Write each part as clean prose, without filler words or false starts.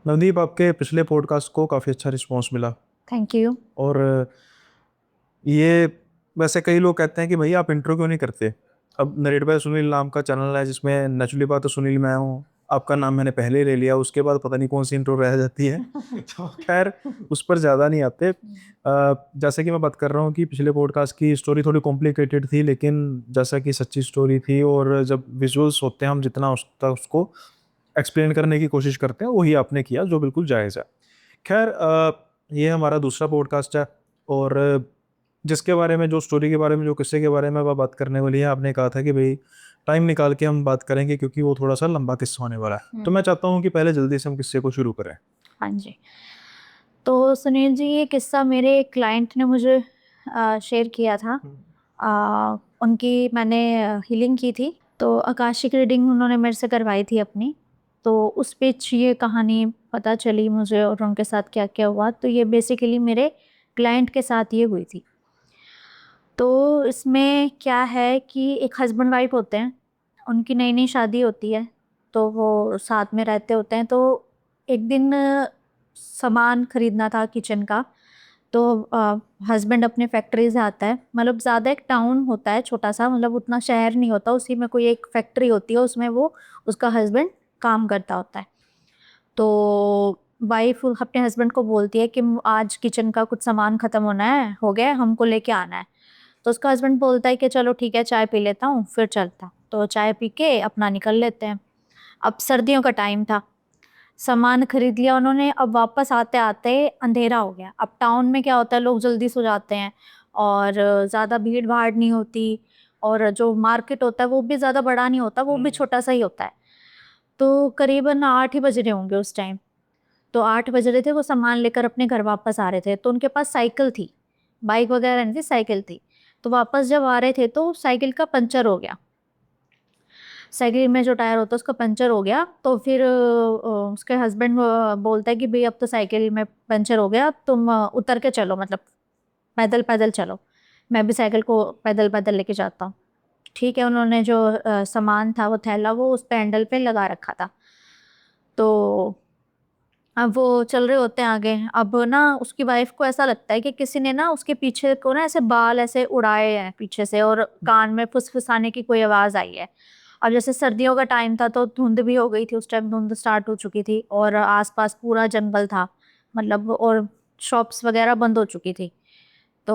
नवदीप, आपके पिछले पॉडकास्ट को काफ़ी अच्छा रिस्पॉन्स मिला। Thank you. और ये वैसे कई लोग कहते हैं कि भैया आप इंट्रो क्यों नहीं करते। अब नरेट बाय सुनील नाम का चैनल है जिसमें नेचुरली बात तो सुनील मैं हूँ, आपका नाम मैंने पहले ही ले लिया, उसके बाद पता नहीं कौन सी इंट्रो रह जाती है। तो खैर, उस पर ज़्यादा नहीं आते। जैसे कि मैं बात कर रहा हूँ कि पिछले पॉडकास्ट की स्टोरी थोड़ी कॉम्प्लिकेटेड थी, लेकिन जैसा कि सच्ची स्टोरी थी, और जब विजुअल्स होते हैं हम जितना उसको एक्सप्लेन करने की कोशिश करते हैं वही आपने किया, जो बिल्कुल जायज़ है। खैर, ये हमारा दूसरा पॉडकास्ट है, और जिसके बारे में, जो स्टोरी के बारे में, जो किस्से के बारे में वह बात करने वाली है, आपने कहा था कि भाई टाइम निकाल के हम बात करेंगे क्योंकि वो थोड़ा सा लंबा किस्सा होने वाला है। तो मैं चाहता हूँ कि पहले जल्दी से हम किस्से को शुरू करें। हाँ जी। तो सुनील जी, ये किस्सा मेरे क्लाइंट ने मुझे शेयर किया था। उनकी मैंने हीलिंग की थी, तो आकाशिक रीडिंग उन्होंने मेरे से करवाई थी अपनी। तो उस बीच ये कहानी पता चली मुझे और उनके साथ क्या क्या हुआ। तो ये बेसिकली मेरे क्लाइंट के साथ ये हुई थी। तो इसमें क्या है कि एक हस्बैंड वाइफ होते हैं, उनकी नई नई शादी होती है, तो वो साथ में रहते होते हैं। तो एक दिन सामान खरीदना था किचन का। तो हस्बैंड अपने फैक्ट्री से आता है, मतलब ज़्यादा एक टाउन होता है छोटा सा, मतलब उतना शहर नहीं होता, उसी में कोई एक फैक्ट्री होती है, उसमें वो उसका हस्बैंड काम करता होता है। तो वाइफ अपने हस्बैंड को बोलती है कि आज किचन का कुछ सामान ख़त्म होना है, हो गया है, हमको लेके आना है। तो उसका हस्बैंड बोलता है कि चलो ठीक है, चाय पी लेता हूँ फिर चलता। तो चाय पी के अपना निकल लेते हैं। अब सर्दियों का टाइम था, सामान खरीद लिया उन्होंने। अब वापस आते आते अंधेरा हो गया। अब टाउन में क्या होता है, लोग जल्दी सो जाते हैं और ज़्यादा भीड़ भाड़ नहीं होती। और जो मार्केट होता है वो भी ज़्यादा बड़ा नहीं होता, वो भी छोटा सा ही होता है। तो करीबन 8 ही बज रहे होंगे उस टाइम। तो 8 बज रहे थे, वो सामान लेकर अपने घर वापस आ रहे थे। तो उनके पास साइकिल थी, बाइक वगैरह नहीं थी, साइकिल थी। तो वापस जब आ रहे थे तो साइकिल का पंचर हो गया। साइकिल में जो टायर होता है उसका पंचर हो गया। तो फिर उसके हस्बैंड बोलता है कि भाई अब तो साइकिल में पंचर हो गया, तुम उतर के चलो, मतलब पैदल पैदल चलो, मैं भी साइकिल को पैदल पैदल लेके जाता हूँ। ठीक है, उन्होंने जो सामान था, वो थैला, वो उस पे हैंडल पे लगा रखा था। तो अब वो चल रहे होते हैं आगे। अब ना उसकी वाइफ को ऐसा लगता है कि किसी ने ना उसके पीछे को ना ऐसे बाल ऐसे उड़ाए हैं पीछे से, और कान में फुसफुसाने की कोई आवाज आई है। अब जैसे सर्दियों का टाइम था तो धुंध भी हो गई थी, उस टाइम धुंध स्टार्ट हो चुकी थी, और आसपास पूरा जंगल था, मतलब, और शॉप्स वगैरह बंद हो चुकी थी। तो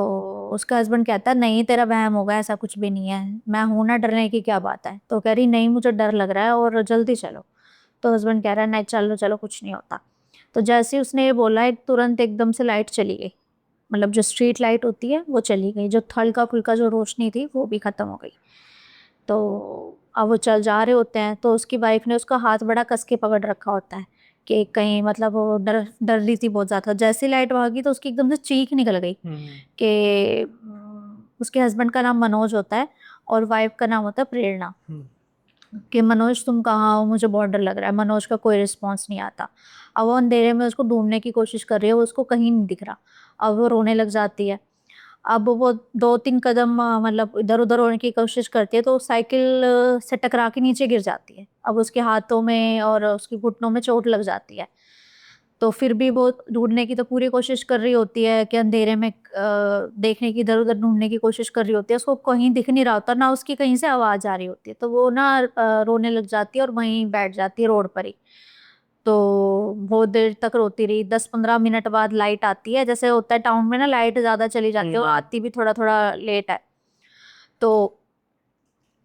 उसका हस्बैंड कहता है नहीं, तेरा वहम होगा, ऐसा कुछ भी नहीं है, मैं हूं ना, डरने की क्या बात है। तो कह रही नहीं, मुझे डर लग रहा है और जल्दी चलो। तो हस्बैंड कह रहा है नहीं, चलो चलो, कुछ नहीं होता। तो जैसे ही उसने ये बोला, एक तुरंत एकदम से लाइट चली गई, मतलब जो स्ट्रीट लाइट होती है वो चली गई, जो हल्का फुल्का जो रोशनी थी वो भी खत्म हो गई। तो अब वो चल जा रहे होते हैं, तो उसकी वाइफ ने उसका हाथ बड़ा कस के पकड़ रखा होता है कि कहीं, मतलब वो डर डर रही थी बहुत ज़्यादा। जैसे लाइट भागी तो उसकी एकदम से चीख निकल गई कि उसके हस्बैंड का नाम मनोज होता है और वाइफ का नाम होता है प्रेरणा, कि मनोज तुम कहाँ हो, मुझे बहुत डर लग रहा है। मनोज का कोई रिस्पॉन्स नहीं आता। अब वो अंधेरे में उसको ढूंढने की कोशिश कर रही है, वो उसको कहीं नहीं दिख रहा। अब वो रोने लग जाती है। अब वो 2-3 कदम मतलब इधर उधर होने की कोशिश करती है, तो साइकिल से टकरा के नीचे गिर जाती है। अब उसके हाथों में और उसके घुटनों में चोट लग जाती है। तो फिर भी वो ढूंढने की तो पूरी कोशिश कर रही होती है कि अंधेरे में देखने की, इधर उधर ढूंढने की कोशिश कर रही होती है, उसको कहीं दिख नहीं रहा होता ना, उसकी कहीं से आवाज आ रही होती है। तो वो ना रोने लग जाती है और वहीं बैठ जाती है रोड पर ही। तो बहुत देर तक रोती रही। 10-15 मिनट बाद लाइट आती है, जैसे होता है टाउन में ना, लाइट ज्यादा चली जाती है और आती भी थोड़ा थोड़ा लेट है। तो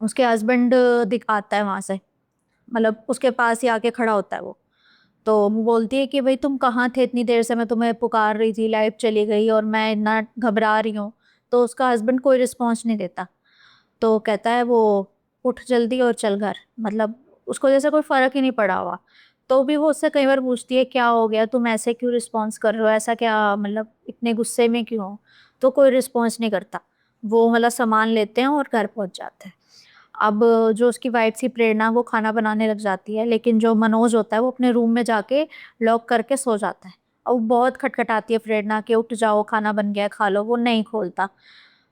उसके हस्बैंड दिख आता है वहां से, मतलब उसके पास ही आके खड़ा होता है वो। तो वो बोलती है कि भाई तुम कहाँ थे इतनी देर से, मैं तुम्हें पुकार रही थी, लाइट चली गई और मैं इतना घबरा रही हूँ। तो उसका हस्बैंड कोई रिस्पॉन्स नहीं देता। तो कहता है वो, उठ जल्दी और चल घर, मतलब उसको जैसे कोई फर्क ही नहीं पड़ा हुआ। तो भी वो उससे कई बार पूछती है क्या हो गया, तुम ऐसे क्यों रिस्पॉन्स कर रहे हो, ऐसा क्या, मतलब इतने गुस्से में क्यों हो। तो कोई रिस्पॉन्स नहीं करता। वो मतलब सामान लेते हैं और घर पहुंच जाते हैं। अब जो उसकी वाइफ थी प्रेरणा, वो खाना बनाने लग जाती है, लेकिन जो मनोज होता है वो अपने रूम में जाके लॉक करके सो जाता है। और वो बहुत खटखटाती है प्रेरणा के, उठ जाओ, खाना बन गया है, खा लो। वो नहीं खोलता।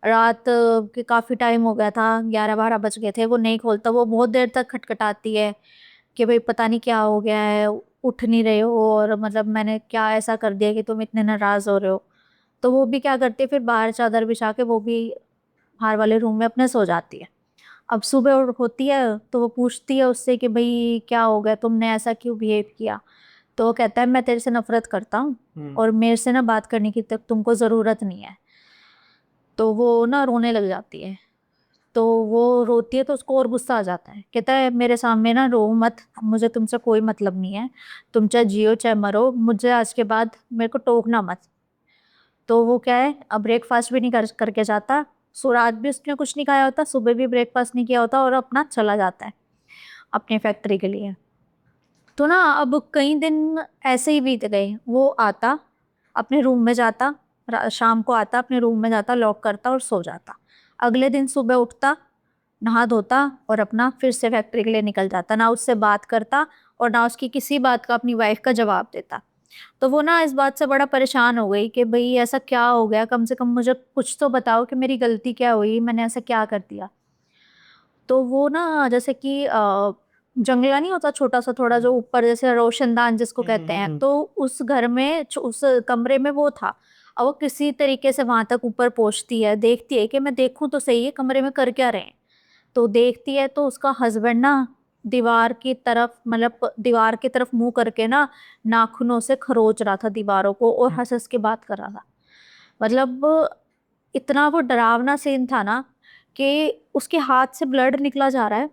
रात के काफ़ी टाइम हो गया था, 11-12 बज गए थे, वो नहीं खोलता। वो बहुत देर तक खटखटाती है कि भाई पता नहीं क्या हो गया है, उठ नहीं रहे हो और मतलब मैंने क्या ऐसा कर दिया कि तुम इतने नाराज़ हो रहे हो। तो वो भी क्या करती है, फिर बाहर चादर बिछा के वो भी बाहर वाले रूम में अपने सो जाती है। अब सुबह होती है तो वो पूछती है उससे कि भाई क्या हो गया, तुमने ऐसा क्यों बिहेव किया। तो वो कहता है मैं तेरे से नफरत करता हूँ और मेरे से ना बात करने की तक तुमको ज़रूरत नहीं है। तो वो ना रोने लग जाती है। तो वो रोती है तो उसको और गुस्सा आ जाता है, कहता है मेरे सामने ना रो मत, मुझे तुमसे कोई मतलब नहीं है, तुम चाहे जियो चाहे मरो, मुझे आज के बाद मेरे को टोकना मत। तो वो क्या है, अब ब्रेकफास्ट भी नहीं करके जाता। सो रात भी उसने कुछ नहीं खाया होता, सुबह भी ब्रेकफास्ट नहीं किया होता और अपना चला जाता है अपनी फैक्ट्री के लिए। तो ना अब कई दिन ऐसे ही बीत गए। वो आता अपने रूम में जाता, शाम को आता अपने रूम में जाता, लॉक करता और सो जाता। अगले दिन सुबह उठता, नहा धोता और अपना फिर से फैक्ट्री के लिए निकल जाता। ना उससे बात करता और ना उसकी किसी बात का अपनी वाइफ का जवाब देता। तो वो ना इस बात से बड़ा परेशान हो गई कि भाई ऐसा क्या हो गया, कम से कम मुझे कुछ तो बताओ कि मेरी गलती क्या हुई, मैंने ऐसा क्या कर दिया। तो वो ना जैसे कि जंगला नहीं होता छोटा सा थोड़ा, जो ऊपर जैसे रोशनदान जिसको कहते हैं, तो उस घर में उस कमरे में वो था। और वो किसी तरीके से वहां तक ऊपर पहुंचती है, देखती है कि मैं देखूं तो सही है कमरे में कर क्या रहे हैं। तो देखती है तो उसका हस्बैंड ना दीवार की तरफ, मतलब दीवार की तरफ मुंह करके ना नाखूनों से खरोच रहा था दीवारों को और हंस हंस के बात कर रहा था। मतलब इतना वो डरावना सीन था ना कि उसके हाथ से ब्लड निकला जा रहा है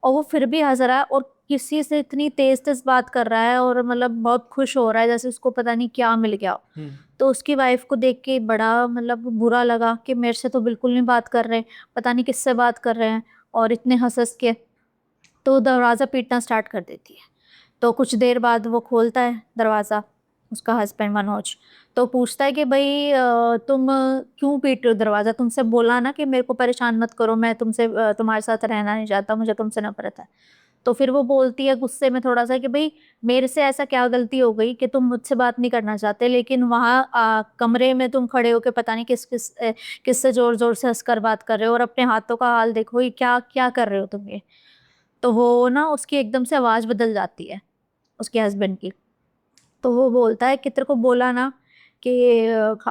और वो फिर भी हंस रहा है और किसी से इतनी तेज तेज बात कर रहा है और मतलब बहुत खुश हो रहा है जैसे उसको पता नहीं क्या मिल गया हो। तो उसकी वाइफ को देख के बड़ा मतलब बुरा लगा कि मेरे से तो बिल्कुल नहीं बात कर रहे, पता नहीं किससे बात कर रहे हैं और इतने हंस हंस के। तो दरवाज़ा पीटना स्टार्ट कर देती है। तो कुछ देर बाद वो खोलता है दरवाज़ा, उसका हस्बैंड मनोज। तो पूछता है कि भाई तुम क्यों पीट रहे हो दरवाज़ा, तुमसे बोला ना कि मेरे को परेशान मत करो, मैं तुमसे तुम्हारे साथ रहना नहीं चाहता, मुझे तुमसे नफरत है। तो फिर वो बोलती है गुस्से में थोड़ा सा कि भाई मेरे से ऐसा क्या गलती हो गई कि तुम मुझसे बात नहीं करना चाहते, लेकिन वहाँ कमरे में तुम खड़े होके पता नहीं किससे जोर जोर से हंसकर बात कर रहे हो और अपने हाथों का हाल देखो, ये क्या क्या कर रहे हो तुम ये। तो वो ना उसकी एकदम से आवाज़ बदल जाती है उसके हस्बैंड की। तो वो बोलता है कि तेरे को बोला ना कि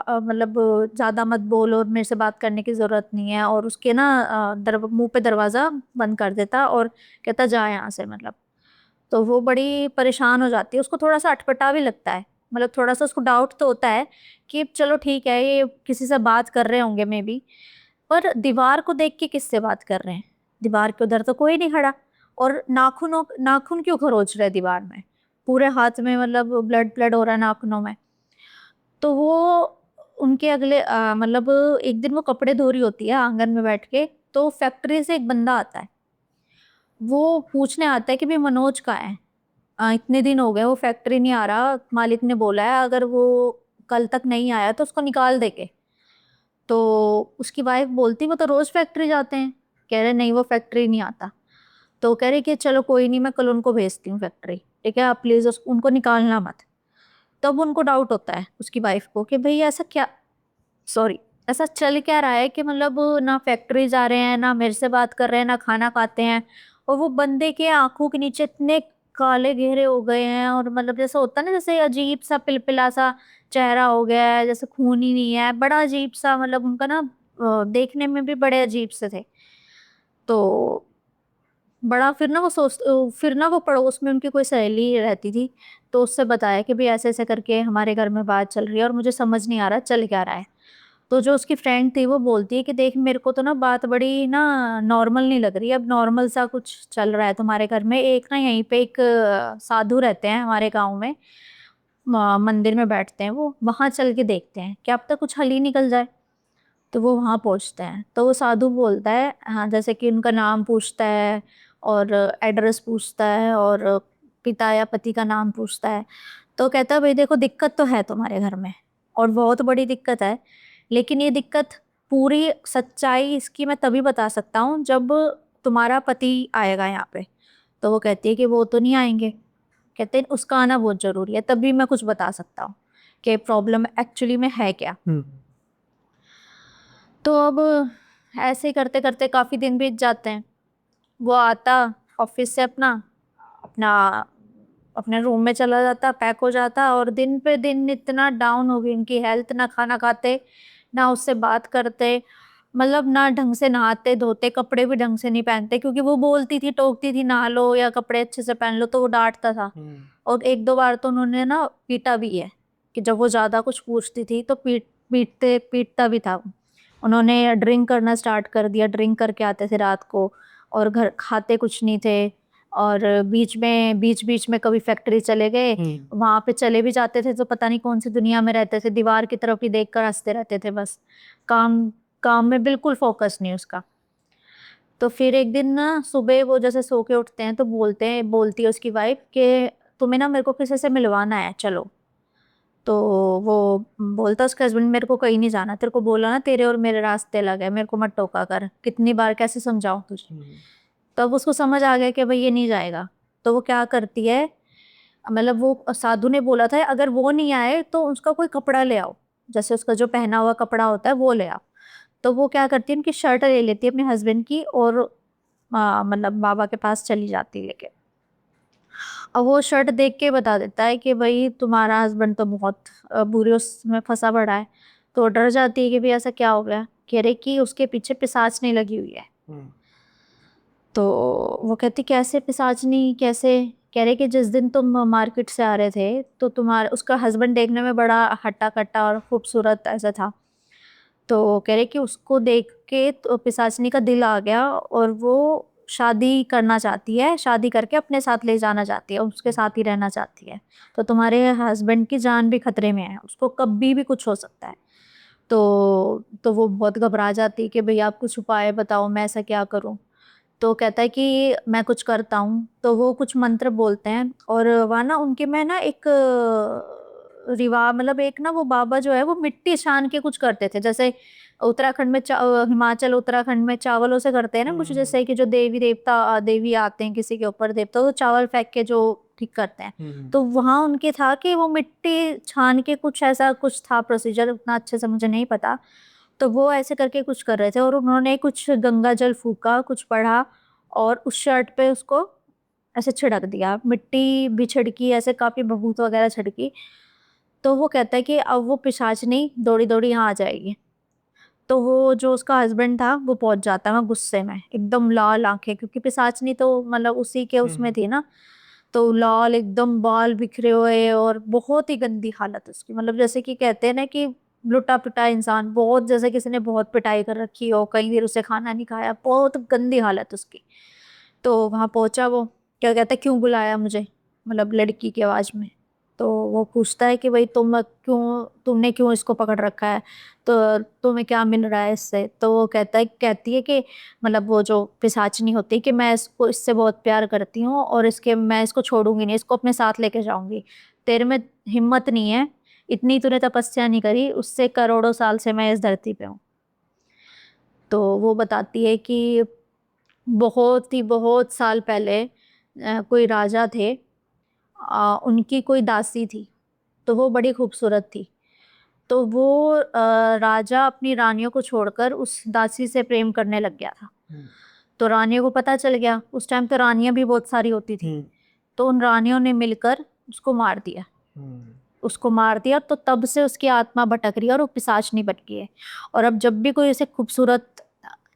मतलब ज़्यादा मत बोल और मेरे से बात करने की ज़रूरत नहीं है। और उसके ना मुंह पे दरवाज़ा बंद कर देता और कहता जा यहाँ से मतलब। तो वो बड़ी परेशान हो जाती है, उसको थोड़ा सा अटपटा भी लगता है, मतलब थोड़ा सा उसको डाउट तो होता है कि चलो ठीक है ये किसी से बात कर रहे होंगे मे बी, पर दीवार को देख के किससे बात कर रहे हैं, दीवार के उधर तो कोई नहीं खड़ा। और नाखून क्यों खरोच रहे दीवार में, पूरे हाथ में मतलब ब्लड ब्लड हो रहा है नाखूनों में। तो वो उनके अगले मतलब एक दिन वो कपड़े धो रही होती है आंगन में बैठ के, तो फैक्ट्री से एक बंदा आता है। वो पूछने आता है कि भाई मनोज कहाँ है, इतने दिन हो गए वो फैक्ट्री नहीं आ रहा, मालिक ने बोला है अगर वो कल तक नहीं आया तो उसको निकाल देंगे। तो उसकी वाइफ बोलती वो तो रोज फैक्ट्री जाते हैं। कह रहे नहीं वो फैक्ट्री नहीं आता। तो कह रहे कि चलो कोई नहीं मैं कल उनको भेजती हूँ फैक्ट्री, ठीक है आप प्लीज उनको निकालना मत। तब उनको डाउट होता है उसकी वाइफ को कि भाई ऐसा क्या, सॉरी, ऐसा चल क्या रहा है कि मतलब ना फैक्ट्री जा रहे हैं ना मेरे से बात कर रहे हैं ना खाना खाते हैं। और वो बंदे के आंखों के नीचे इतने काले घेरे हो गए हैं और मतलब जैसा होता है ना जैसे अजीब सा पिलपिला सा चेहरा हो गया है, जैसे खून ही नहीं है, बड़ा अजीब सा, मतलब उनका ना देखने में भी बड़े अजीब से थे। तो बड़ा फिर ना वो फिर ना वो पड़ोस में उनकी कोई सहेली रहती थी, तो उससे बताया कि भाई ऐसे ऐसे करके हमारे घर में बात चल रही है और मुझे समझ नहीं आ रहा चल क्या रहा है। तो जो उसकी फ्रेंड थी वो बोलती है कि देख मेरे को तो ना बात बड़ी ना नॉर्मल नहीं लग रही, अब नॉर्मल सा कुछ चल रहा है तुम्हारे घर में। एक ना यहीं पे एक साधु रहते हैं हमारे गांव में, मंदिर में बैठते हैं वो, वहां चल के देखते हैं क्या अब तक कुछ हल ही निकल जाए। तो वो वहाँ पहुँचते हैं तो वो साधु बोलता है, हाँ जैसे कि उनका नाम पूछता है और एड्रेस पूछता है और पिता या पति का नाम पूछता है। तो कहता है भाई देखो दिक्कत तो है तुम्हारे घर में और बहुत बड़ी दिक्कत है, लेकिन ये दिक्कत पूरी सच्चाई इसकी मैं तभी बता सकता हूँ जब तुम्हारा पति आएगा यहाँ पे। तो वो कहती है कि वो तो नहीं आएंगे। कहते हैं उसका आना बहुत ज़रूरी है तभी मैं कुछ बता सकता हूँ कि प्रॉब्लम एक्चुअली में है क्या। तो अब ऐसे करते करते काफ़ी दिन बीत जाते हैं। वो आता ऑफिस से अपना अपना अपने रूम में चला जाता, पैक हो जाता, और दिन पे दिन इतना डाउन हो गई उनकी हेल्थ, ना खाना खाते, ना उससे बात करते, मतलब ना ढंग से नहाते धोते, कपड़े भी ढंग से नहीं पहनते, क्योंकि वो बोलती थी, टोकती थी, नहा लो या कपड़े अच्छे से पहन लो, तो वो डांटता था। और एक दो बार तो उन्होंने ना पीटा भी है, कि जब वो ज्यादा कुछ पूछती थी तो पीटता भी था। उन्होंने ड्रिंक करना स्टार्ट कर दिया, ड्रिंक करके आते थे रात को, और घर खाते कुछ नहीं थे, और बीच बीच में कभी फैक्ट्री चले गए, वहां पे चले भी जाते थे तो पता नहीं कौन सी दुनिया में रहते थे, दीवार की तरफ ही देख कर हंसते रहते थे बस, काम काम में बिल्कुल फोकस नहीं उसका। तो फिर एक दिन ना सुबह वो जैसे सो के उठते हैं तो बोलती है उसकी वाइफ कि तुम्हें ना मेरे को किसी से मिलवाना है, चलो। तो वो बोलता है उसका हस्बैंड, मेरे को कहीं नहीं जाना, तेरे को बोला ना तेरे और मेरे रास्ते अलग है, मेरे को मत टोका कर, कितनी बार कैसे समझाऊं तुझे। तब उसको समझ आ गया कि भाई ये नहीं जाएगा। तो वो क्या करती है, मतलब वो साधु ने बोला था अगर वो नहीं आए तो उसका कोई कपड़ा ले आओ, जैसे उसका जो पहना हुआ कपड़ा होता है वो ले आओ। तो वो क्या करती है, उनकी शर्ट ले लेती है अपने हस्बैंड की, और मतलब बाबा के पास चली जाती है लेके। अब वो शर्ट देख के बता देता है कि भाई तुम्हारा हस्बैंड तो बहुत बुरे उसमें फंसा पड़ा है। तो डर जाती है कि भाई ऐसा क्या हो गया, कह रहे कि उसके पीछे पिशाचनी लगी हुई है। तो वो कहती कैसे पिशाचनी, कैसे। कह रहे कि जिस दिन तुम मार्केट से आ रहे थे तो तुम्हारा उसका हस्बैंड देखने में बड़ा हट्टा कट्टा और खूबसूरत ऐसा था। तो कह रहे कि उसको देख के तो पिशाचनी का दिल आ गया, और वो शादी करना चाहती है, शादी करके अपने साथ ले जाना चाहती है, उसके साथ ही रहना चाहती है। तो तुम्हारे हस्बैंड की जान भी खतरे में है, उसको कभी भी कुछ हो सकता है। तो वो बहुत घबरा जाती है कि भैया आप कुछ उपाय बताओ, मैं ऐसा क्या करूं। तो कहता है कि मैं कुछ करता हूँ। तो वो कुछ मंत्र बोलते हैं, और वहाँ ना उनके में ना एक रिवा मतलब एक ना वो बाबा जो है वो मिट्टी छान के कुछ करते थे, जैसे उत्तराखंड में हिमाचल उत्तराखंड में चावलों से करते हैं ना कुछ, जैसे कि जो देवी आते हैं किसी के ऊपर देवता, तो चावल फेंक के जो ठीक करते हैं। तो वहाँ उनके था कि वो मिट्टी छान के कुछ ऐसा कुछ था प्रोसीजर, उतना अच्छे से मुझे नहीं पता। तो वो ऐसे करके कुछ कर रहे थे, और उन्होंने कुछ गंगा जल फूका, कुछ पढ़ा, और उस शर्ट पे उसको ऐसे छिड़क दिया, मिट्टी भी छिड़की, ऐसे काफी भभूत वगैरह छिड़की। तो वो कहता है कि अब वो पिशाचनी दौड़ी दौड़ी यहाँ आ जाएगी। तो वो जो उसका हस्बैंड था वो पहुंच जाता है वहाँ गुस्से में, एकदम लाल आंखें, क्योंकि पिशाचनी तो मतलब उसी के उसमें थी ना। तो लाल एकदम, बाल बिखरे हुए, और बहुत ही गंदी हालत उसकी, मतलब जैसे कि कहते हैं ना कि लुटा पिटा इंसान, बहुत जैसे किसी ने बहुत पिटाई कर रखी हो, कई देर उसे खाना नहीं खाया, बहुत गंदी हालत उसकी। तो वहां पहुंचा वो, क्या कहता है क्यों बुलाया मुझे, मतलब लड़की की आवाज में। तो वो पूछता है कि भाई तुमने क्यों इसको पकड़ रखा है, तो तुम्हें क्या मिल रहा है इससे। तो वो कहती है कि मतलब वो जो पिशाचनी होती है कि मैं इसको इससे बहुत प्यार करती हूँ, और मैं इसको छोड़ूंगी नहीं, इसको अपने साथ लेके जाऊंगी। तेरे में हिम्मत नहीं है, इतनी तूने तपस्या नहीं करी, उससे करोड़ों साल से मैं इस धरती पे हूँ। तो वो बताती है कि बहुत ही बहुत साल पहले कोई राजा थे, उनकी कोई दासी थी, तो वो बड़ी खूबसूरत थी। तो वो राजा अपनी रानियों को छोड़कर उस दासी से प्रेम करने लग गया था। तो रानियों को पता चल गया, उस टाइम तो रानियां भी बहुत सारी होती थी। तो उन रानियों ने मिलकर उसको मार दिया, तो तब से उसकी आत्मा भटक रही है, और वो पिशाचनी भटकी है। और अब जब भी कोई ऐसे खूबसूरत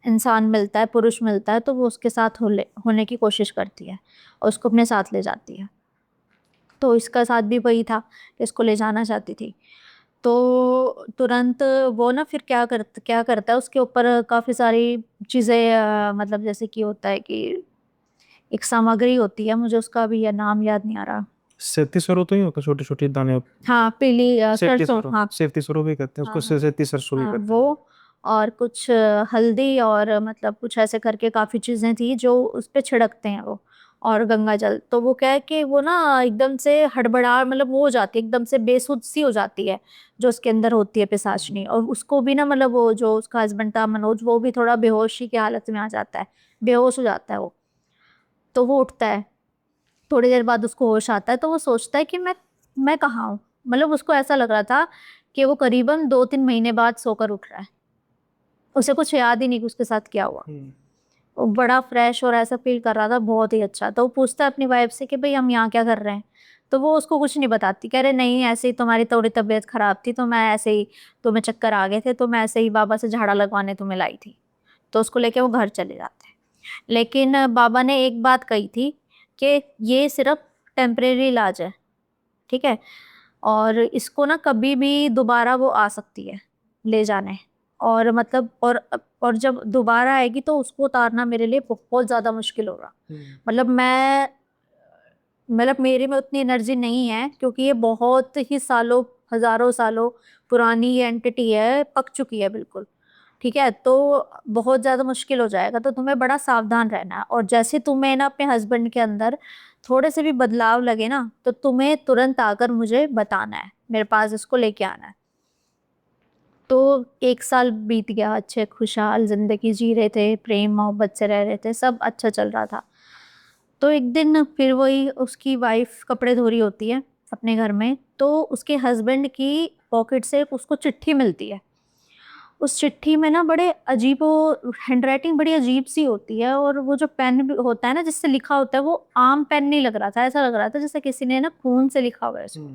इंसान मिलता है, पुरुष मिलता है, तो वो उसके साथ होने की कोशिश करती है, और उसको अपने साथ ले जाती है। तो इसका साथ भी वही था कि इसको ले जाना चाहती थी। तो तुरंत वो ना फिर क्या करता है, उसके ऊपर काफ़ी सारी चीज़ें, मतलब जैसे कि होता है कि एक सामग्री होती है, मुझे उसका अभी यह नाम याद नहीं आ रहा। सेती सरो तो ही होगा, छोटे छोटे दाने। हाँ, पीली सेफ्टी सरसों, सरो, हाँ। सेफ्टी सरो भी कहते हैं उसको, हाँ हाँ सेती सरसों भी हाँ, कहते हैं। वो और कुछ हल्दी, और मतलब कुछ ऐसे करके काफ़ी चीज़ें थी जो उस पे छिड़कते हैं वो, और गंगा जल। तो वो क्या है कि वो ना एकदम से हड़बड़ा, मतलब वो हो जाती है, एकदम से बेसुध सी हो जाती है, जो उसके अंदर होती है पिशाचनी। और उसको भी ना, मतलब वो जो उसका हस्बैंड था मनोज, वो भी थोड़ा बेहोशी की हालत में आ जाता है, बेहोश हो जाता है वो। तो वो उठता है, थोड़ी देर बाद उसको होश आता है, तो वो सोचता है कि मैं कहाँ हूँ। मतलब उसको ऐसा लग रहा था कि वो करीबन 2-3 महीने बाद सोकर उठ रहा है, उसे कुछ याद ही नहीं कि उसके साथ क्या हुआ। वो बड़ा फ्रेश और ऐसा फील कर रहा था, बहुत ही अच्छा। तो वो पूछता है अपनी वाइफ से कि भाई हम यहाँ क्या कर रहे हैं, तो वो उसको कुछ नहीं बताती, कह रहे नहीं ऐसे ही तुम्हारी थोड़ी तबीयत खराब थी तो मैं ऐसे ही, तुम्हें चक्कर आ गए थे तो मैं ऐसे ही बाबा से झाड़ा लगवाने तुम्हें लाई थी। तो उसको लेके वो घर चले जाते हैं। लेकिन बाबा ने एक बात कही थी कि ये सिर्फ टेम्परेरी इलाज है, ठीक है, और इसको ना कभी भी दोबारा वो आ सकती है ले जाने, और मतलब और जब दोबारा आएगी तो उसको उतारना मेरे लिए बहुत ज़्यादा मुश्किल होगा। मतलब मेरे में उतनी एनर्जी नहीं है, क्योंकि ये बहुत ही सालों, हजारों सालों पुरानी ये एंटिटी है, पक चुकी है बिल्कुल, ठीक है। तो बहुत ज़्यादा मुश्किल हो जाएगा, तो तुम्हें बड़ा सावधान रहना है। और जैसे तुम्हें ना अपने हस्बैंड के अंदर थोड़े से भी बदलाव लगे ना, तो तुम्हें तुरंत आकर मुझे बताना है, मेरे पास इसको लेके आना है। तो 1 साल बीत गया, अच्छे खुशहाल जिंदगी जी रहे थे, प्रेम मोहब्बत से रह रहे थे, सब अच्छा चल रहा था। तो एक दिन फिर वही उसकी वाइफ कपड़े धो रही होती है अपने घर में, तो उसके हस्बैंड की पॉकेट से उसको चिट्ठी मिलती है। उस चिट्ठी में ना बड़े अजीब, वो हैंडराइटिंग बड़ी अजीब सी होती है, और वो जो पेन होता है ना जिससे लिखा होता है, वो आम पेन नहीं लग रहा था, ऐसा लग रहा था जैसे किसी ने ना खून से लिखा हुआ है इसको।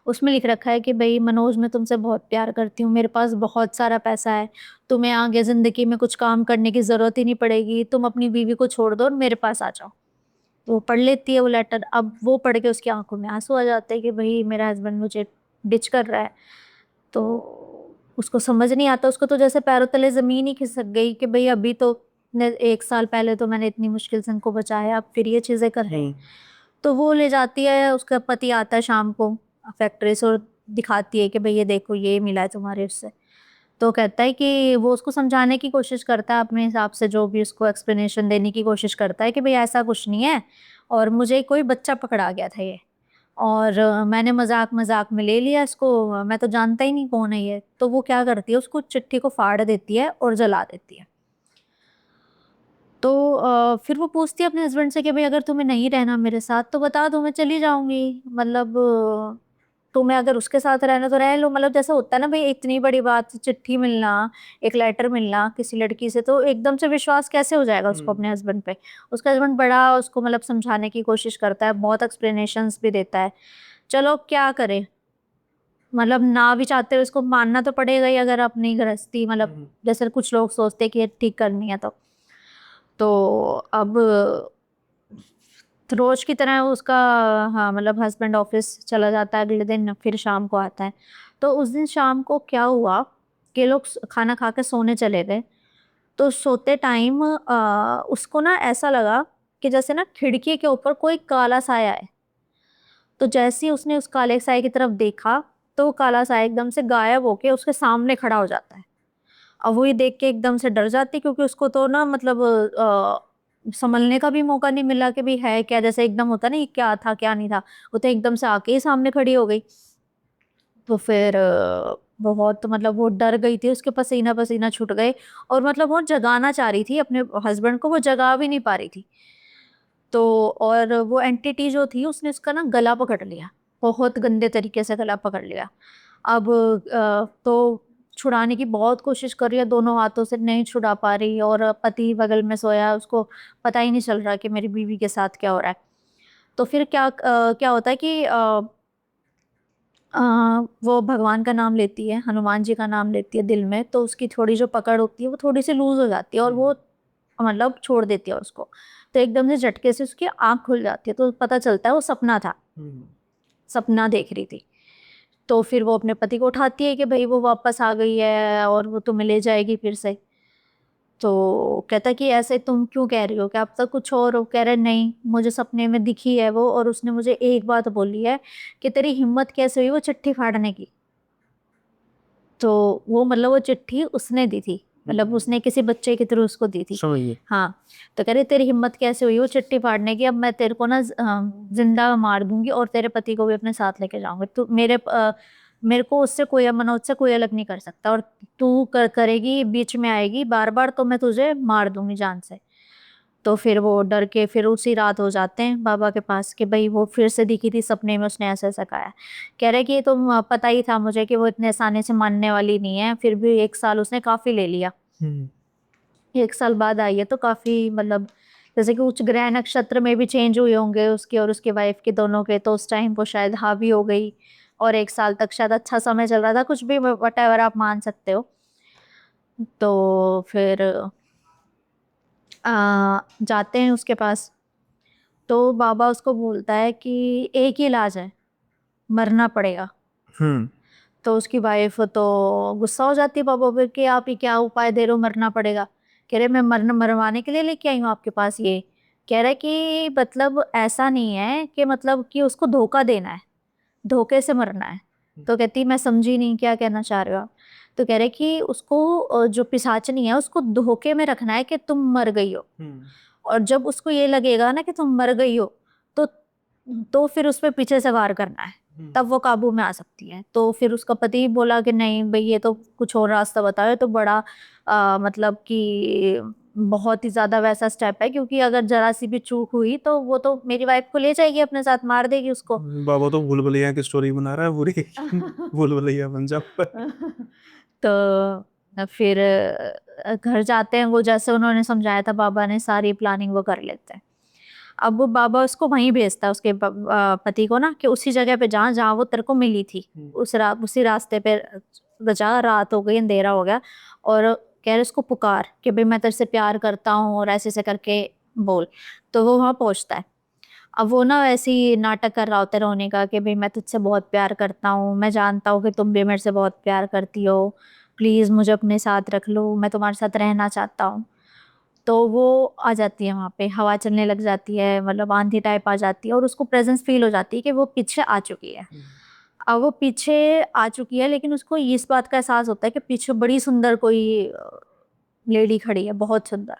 उसमें लिख रखा है कि भाई मनोज, मैं तुमसे बहुत प्यार करती हूँ, मेरे पास बहुत सारा पैसा है, तुम्हें आगे जिंदगी में कुछ काम करने की जरूरत ही नहीं पड़ेगी, तुम अपनी बीवी को छोड़ दो और मेरे पास आ जाओ। तो वो पढ़ लेती है वो लेटर। अब वो पढ़ के उसकी आंखों में आंसू आ जाते हैं कि भाई मेरा हस्बैंड मुझे डिच कर रहा है। तो उसको समझ नहीं आता, उसको तो जैसे पैरों तले जमीन ही खिसक गई कि भाई अभी तो 1 साल पहले तो मैंने इतनी मुश्किल से उनको बचाया, अब फिर ये चीजें कर रहे हैं। तो वो ले जाती है, उसका पति आता है शाम को फैक्ट्री से और दिखाती है कि भाई ये देखो ये मिला है तुम्हारे उससे। तो कहता है कि वो उसको समझाने की कोशिश करता है अपने हिसाब से, जो भी उसको एक्सप्लेनेशन देने की कोशिश करता है कि भाई ऐसा कुछ नहीं है, और मुझे कोई बच्चा पकड़ा गया था ये, और मैंने मजाक मजाक में ले लिया इसको, मैं तो जानता ही नहीं कौन है ये। तो वो क्या करती है, उसको चिट्ठी को फाड़ देती है और जला देती है। तो फिर वो पूछती है अपने हस्बैंड से कि भाई अगर तुम्हें नहीं रहना मेरे साथ तो बता दो, मैं चली जाऊंगी, मतलब तुम्हें अगर उसके साथ रहना तो रह लो। मतलब जैसा होता है ना भाई, इतनी बड़ी बात, चिट्ठी मिलना, एक लेटर मिलना किसी लड़की से, तो एकदम से विश्वास कैसे हो जाएगा उसको अपने हस्बैंड पे। उसका हस्बैंड बड़ा उसको मतलब समझाने की कोशिश करता है, बहुत एक्सप्लेनेशंस भी देता है। चलो क्या करे, मतलब ना भी चाहते हुए उसको मानना तो पड़ेगा ही, अगर अपनी गृहस्थी मतलब जैसे कुछ लोग सोचते हैं कि ये ठीक करनी है तो अब रोज की तरह उसका, हाँ मतलब हस्बैंड ऑफिस चला जाता है, अगले दिन फिर शाम को आता है। तो उस दिन शाम को क्या हुआ कि लोग खाना खा के सोने चले गए। तो सोते टाइम उसको ना ऐसा लगा कि जैसे ना खिड़की के ऊपर कोई काला साया है। तो जैसे ही उसने उस काले साए की तरफ देखा, तो वो काला साया एकदम से गायब होके उसके सामने खड़ा हो जाता है। अब वो ये देख के एकदम से डर जाती, क्योंकि उसको तो ना मतलब संभलने का भी मौका नहीं मिला कि भाई है क्या, जैसे एकदम होता ना ये क्या था क्या नहीं था, वो तो एकदम से आके ही सामने खड़ी हो गई। तो फिर बहुत मतलब वो डर गई थी, उसके पसीना पसीना छूट गए, और मतलब वो जगाना चाह रही थी अपने हस्बैंड को, वो जगा भी नहीं पा रही थी। तो और वो एंटिटी जो थी उसने उसका ना गला पकड़ लिया, बहुत गंदे तरीके से गला पकड़ लिया। अब तो छुड़ाने की बहुत कोशिश कर रही है, दोनों हाथों से नहीं छुड़ा पा रही, और पति बगल में सोया है, उसको पता ही नहीं चल रहा कि मेरी बीवी के साथ क्या हो रहा है। तो फिर क्या होता है कि अ, वो भगवान का नाम लेती है, हनुमान जी का नाम लेती है दिल में, तो उसकी थोड़ी जो पकड़ होती है वो थोड़ी सी लूज हो जाती है, और वो मतलब छोड़ देती है उसको। तो एकदम से झटके से उसकी आंख खुल जाती है, तो पता चलता है वो सपना था, सपना देख रही थी। तो फिर वो अपने पति को उठाती है कि भाई वो वापस आ गई है और वो तुम्हें ले जाएगी फिर से। तो कहता कि ऐसे तुम क्यों कह रही हो, कि अब तक कुछ और हो। कह रहे नहीं, मुझे सपने में दिखी है वो, और उसने मुझे एक बात बोली है कि तेरी हिम्मत कैसे हुई वो चिट्ठी फाड़ने की। तो वो मतलब वो चिट्ठी उसने दी थी, मतलब उसने किसी बच्चे के थ्रू उसको दी थी। समझिए। हाँ। तो कह रहे तेरी हिम्मत कैसे हुई वो चिट्ठी फाड़ने की, अब मैं तेरे को ना जिंदा मार दूंगी और तेरे पति को भी अपने साथ लेके जाऊंगी। तू मेरे को उससे कोई मनोज से कोई अलग नहीं कर सकता, और तू करेगी बीच में आएगी बार बार तो मैं तुझे मार दूंगी जान से। तो फिर वो डर के फिर उसी रात हो जाते हैं बाबा के पास कि भाई वो फिर से दिखी थी सपने में, उसने ऐसा ऐसा कहा है। कह रहे कि ये तो पता ही था मुझे कि वो इतने आसानी से मानने वाली नहीं है, फिर भी 1 साल उसने काफी ले लिया। 1 साल बाद आई है, तो काफ़ी मतलब जैसे कि कुछ ग्रह नक्षत्र में भी चेंज हुए होंगे उसके और उसके वाइफ के दोनों के, तो उस टाइम वो शायद हावी हो गई और 1 साल तक शायद अच्छा समय चल रहा था, कुछ भी व्हाटएवर आप मान सकते हो। तो फिर जाते हैं उसके पास, तो बाबा उसको बोलता है कि एक ही इलाज है, मरना पड़ेगा। हम्म। तो उसकी वाइफ तो गुस्सा हो जाती है बाबा पे कि आप ये क्या उपाय दे रहे हो, मरना पड़ेगा। कह रहे मैं मरवाने के लिए लेके आई हूँ आपके पास ये। कह रहे कि मतलब ऐसा नहीं है कि मतलब कि उसको धोखा देना है, धोखे से मरना है। तो कहती मैं समझी नहीं क्या कहना चाह रहे हो आप। तो कह रहे कि उसको जो पिशाचनी है उसको धोखे में रखना है कि तुम मर गई हो, और जब उसको ये लगेगा ना कि तुम मर गई हो, तो फिर उस पे पीछे से वार करना है, तब वो काबू में आ सकती है। तो फिर उसका पति बोला कि नहीं भाई ये तो कुछ और रास्ता बताओ, तो बड़ा मतलब कि बहुत ही ज्यादा वैसा स्टेप है, क्योंकि अगर जरा सी भी चूक हुई तो वो तो मेरी वाइफ को ले जाएगी अपने साथ, मार देगी उसको। बाबा तो भूल भुलैया की स्टोरी बना रहा है पूरी। भूल भुलैया पंजाब। तो फिर घर जाते हैं, वो जैसे उन्होंने समझाया था बाबा ने, सारी प्लानिंग वो कर लेते हैं। अब वो बाबा उसको वहीं भेजता है उसके पति को ना, कि उसी जगह पे जहाँ जहाँ वो तेरे को मिली थी, उसी रास्ते पे जा, रात हो गई, अंधेरा हो गया, और कह रहे उसको पुकार कि भाई मैं तेरे से प्यार करता हूँ और ऐसे ऐसे करके बोल। तो वो वहाँ पहुँचता है। अब वो ना वैसे ही नाटक कर रहा होता है रोने का कि भाई मैं तुझसे बहुत प्यार करता हूँ, मैं जानता हूँ कि तुम भी मेरे से बहुत प्यार करती हो, प्लीज़ मुझे अपने साथ रख लो, मैं तुम्हारे साथ रहना चाहता हूँ। तो वो आ जाती है वहाँ पे, हवा चलने लग जाती है, मतलब आंधी टाइप आ जाती है, और उसको प्रेजेंस फील हो जाती है कि वो पीछे आ चुकी है। अब वो पीछे आ चुकी है, लेकिन उसको इस बात का एहसास होता है कि पीछे बड़ी सुंदर कोई लेडी खड़ी है, बहुत सुंदर।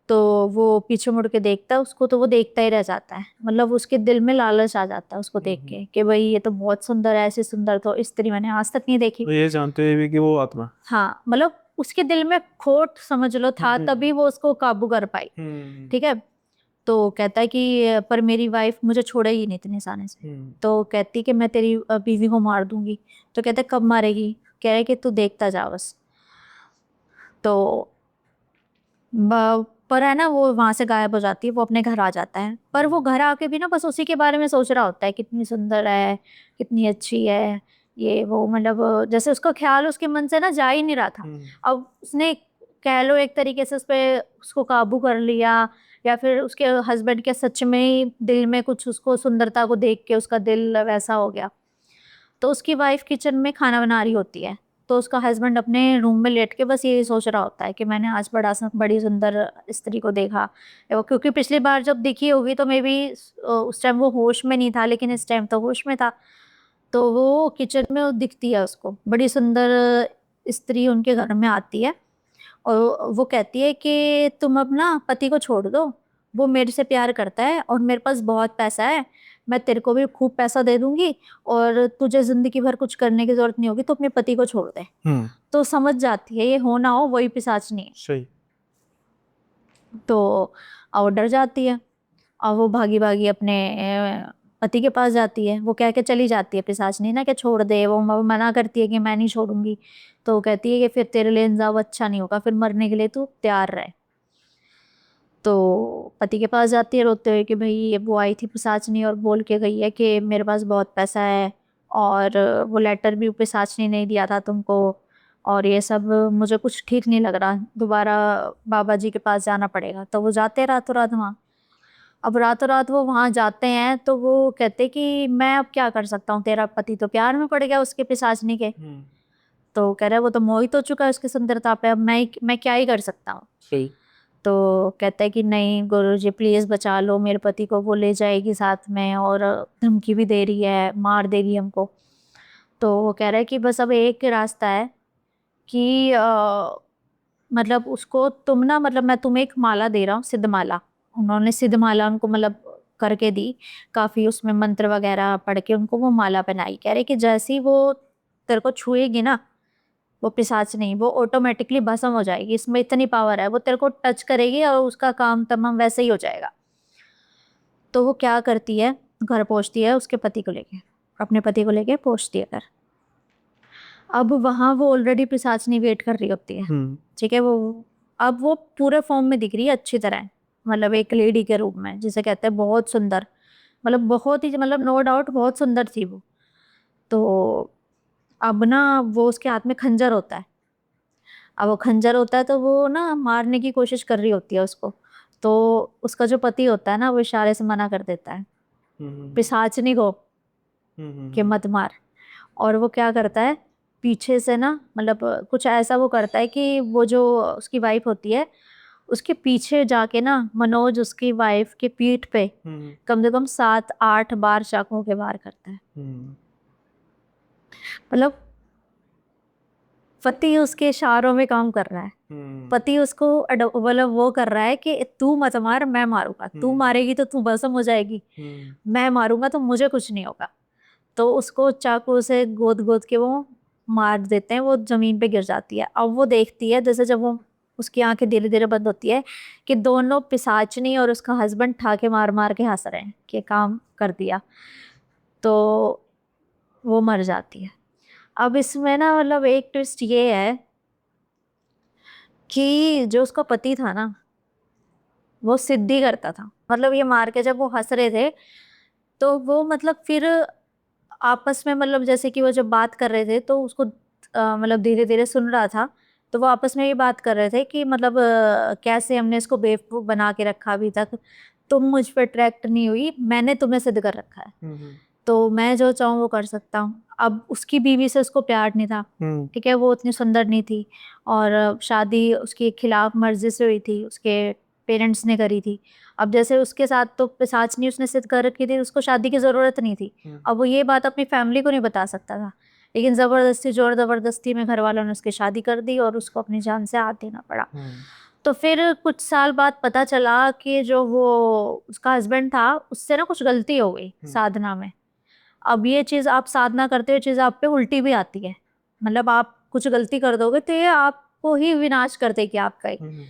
तो वो पीछे मुड़ के देखता है उसको, तो वो देखता ही रह जाता है, मतलब उसके दिल में लालच आ जाता है उसको देख के कि भाई ये तो बहुत सुंदर है, ऐसी सुंदर तो स्त्री मैंने आज तक नहीं देखी। तो ये जानते हुए भी कि वो आत्मा। हाँ, मतलब उसके दिल में खोट समझ लो था, तभी वो उसको काबू कर पाई। हम्म। ठीक है। तो कहता है कि पर मेरी वाइफ मुझे छोड़ेगी नहीं इतने आसानी से। तो कहती कि मैं तेरी बीवी को मार दूंगी। तो कहता है कब मारेगी। कह रहे कि तू देखता जा बस। तो पर है ना, वो वहां से गायब हो जाती है, वो अपने घर आ जाता है, पर वो घर आके भी ना बस उसी के बारे में सोच रहा होता है, कितनी सुंदर है, कितनी अच्छी है, ये वो, मतलब जैसे उसका ख्याल उसके मन से ना जा ही नहीं रहा था। अब उसने कह लो एक तरीके से उस पे उसको काबू कर लिया, या फिर उसके हस्बैंड के सच में ही दिल में कुछ, उसको सुंदरता को देख के उसका दिल वैसा हो गया। तो उसकी वाइफ किचन में खाना बना रही होती है, तो उसका हस्बैंड अपने रूम में लेट के बस यही सोच रहा होता है कि मैंने आज बड़ी सुंदर स्त्री को देखा। क्योंकि पिछली बार जब दिखी होगी तो मे बी उस टाइम वो होश में नहीं था, लेकिन इस टाइम तो होश में था। तो वो किचन में वो दिखती है उसको, बड़ी सुंदर स्त्री उनके घर में आती है, और वो कहती है कि तुम अपना पति को छोड़ दो, वो मेरे से प्यार करता है और मेरे पास बहुत पैसा है, मैं तेरे को भी खूब पैसा दे दूंगी, और तुझे जिंदगी भर कुछ करने की जरूरत नहीं होगी, तो अपने पति को छोड़ दे। तो समझ जाती है ये हो ना हो वही पिशाचनी है। सही। तो वो डर जाती है, और वो भागी भागी अपने पति के पास जाती है, वो कह के चली जाती है पिशाचनी ना कि छोड़ दे, वो मना करती है कि मैं नहीं छोड़ूंगी। तो वो कहती है कि फिर तेरे लिए इंसाफ अच्छा नहीं होगा, फिर मरने के लिए तू तैयार रहे। तो पति के पास जाती है रोते हुए कि भाई ये वो आई थी पिशाचनी और बोल के गई है कि मेरे पास बहुत पैसा है, और वो लेटर भी पिशाचनी नहीं दिया था तुमको, और ये सब मुझे कुछ ठीक नहीं लग रहा, दोबारा बाबा जी के पास जाना पड़ेगा। तो वो जाते हैं रातों रात वहाँ। अब रातों रात वो वहां जाते हैं, तो वो कहते कि मैं अब क्या कर सकता हूँ, तेरा पति तो प्यार में पड़ गया उसके पिशाचनी के। तो कह रहा है वो तो मोहित हो चुका है उसकी सुंदरता पे, अब मैं क्या ही कर सकता हूँ। सही। तो कहता है कि नहीं गुरुजी प्लीज बचा लो मेरे पति को, वो ले जाएगी साथ में, और धमकी भी दे रही है, मार देगी हमको। तो वो कह रहा है कि बस अब एक रास्ता है कि मतलब उसको तुम ना, मतलब मैं तुम्हें एक माला दे रहा हूँ, सिद्ध माला। उन्होंने सिद्ध माला उनको मतलब करके दी, काफी उसमें मंत्र वगैरह पढ़ के उनको वो माला पहनाई। कह रहे कि जैसे ही वो तेरे को छुएगी ना, वो पिशाच नहीं, वो ऑटोमेटिकली भस्म हो जाएगी, इसमें इतनी पावर है, वो तेरे को टच करेगी और उसका काम तमाम वैसे ही हो जाएगा। तो वो क्या करती है, घर पहुंचती है उसके पति को लेके, अपने पति को लेके पहुंचती है घर। अब वहां वो ऑलरेडी पिशाचनी वेट कर रही होती है। ठीक है, वो अब वो पूरे फॉर्म में दिख रही है अच्छी तरह, मतलब एक लेडी के रूप में, जिसे कहते हैं बहुत सुंदर, मतलब बहुत ही, मतलब नो डाउट बहुत सुंदर थी वो। तो अब ना वो उसके हाथ में खंजर होता है। अब वो खंजर होता है तो वो ना मारने की कोशिश कर रही होती है उसको। तो उसका जो पति होता है ना, वो इशारे से मना कर देता है पिशाचनी को कि मत मार। और वो क्या करता है, पीछे से ना, मतलब कुछ ऐसा वो करता है कि वो जो उसकी वाइफ होती है, उसके पीछे जाके ना मनोज उसकी वाइफ के पीठ पे कम से कम 7-8 बार चाकुओं के वार करता है। मतलब पति उसके इशारों में काम कर रहा है, पति उसको मतलब वो कर रहा है कि तू मत मार, मैं मारूंगा, तू मारेगी तो तू भस्म हो जाएगी, मैं मारूंगा तो मुझे कुछ नहीं होगा। तो उसको चाकू से गोद गोद के वो मार देते हैं, वो जमीन पे गिर जाती है। अब वो देखती है, जैसे जब वो उसकी आंखें धीरे धीरे बंद होती है, कि दोनों पिशाचनी और उसका हस्बैंड ठाके मार मार के हंस रहे हैं कि काम कर दिया। तो वो मर जाती है। अब इसमें ना मतलब एक ट्विस्ट ये है कि जो उसका पति था ना, वो सिद्धि करता था। मतलब ये मार के जब वो हंस रहे थे, तो वो मतलब फिर आपस में, मतलब जैसे कि वो जब बात कर रहे थे तो उसको मतलब धीरे धीरे सुन रहा था। तो वो आपस में ये बात कर रहे थे कि मतलब कैसे हमने इसको बेवकूफ बना के रखा अभी तक, तुम मुझ पर अट्रैक्ट नहीं हुई, मैंने तुम्हें सिद्ध कर रखा है, तो मैं जो चाहूँ वो कर सकता हूँ। अब उसकी बीवी से उसको प्यार नहीं था, ठीक है, वो उतनी सुंदर नहीं थी, और शादी उसकी खिलाफ मर्जी से हुई थी, उसके पेरेंट्स ने करी थी। अब जैसे उसके साथ तो पिशाचनी उसने सिद्ध कर रखी थी, उसको शादी की ज़रूरत नहीं थी। अब वो ये बात अपनी फैमिली को नहीं बता सकता था, लेकिन ज़बरदस्ती जोर ज़बरदस्ती में घर वालों ने उसकी शादी कर दी और उसको अपनी जान से हाथ देना पड़ा। तो फिर कुछ साल बाद पता चला कि जो वो उसका हस्बैंड था, उससे ना कुछ गलती हो गई साधना में। अब ये चीज़ आप साधना करते हुए चीज़ आप पे उल्टी भी आती है, मतलब आप कुछ गलती कर दोगे तो ये आपको ही विनाश कर देगी आपका ही।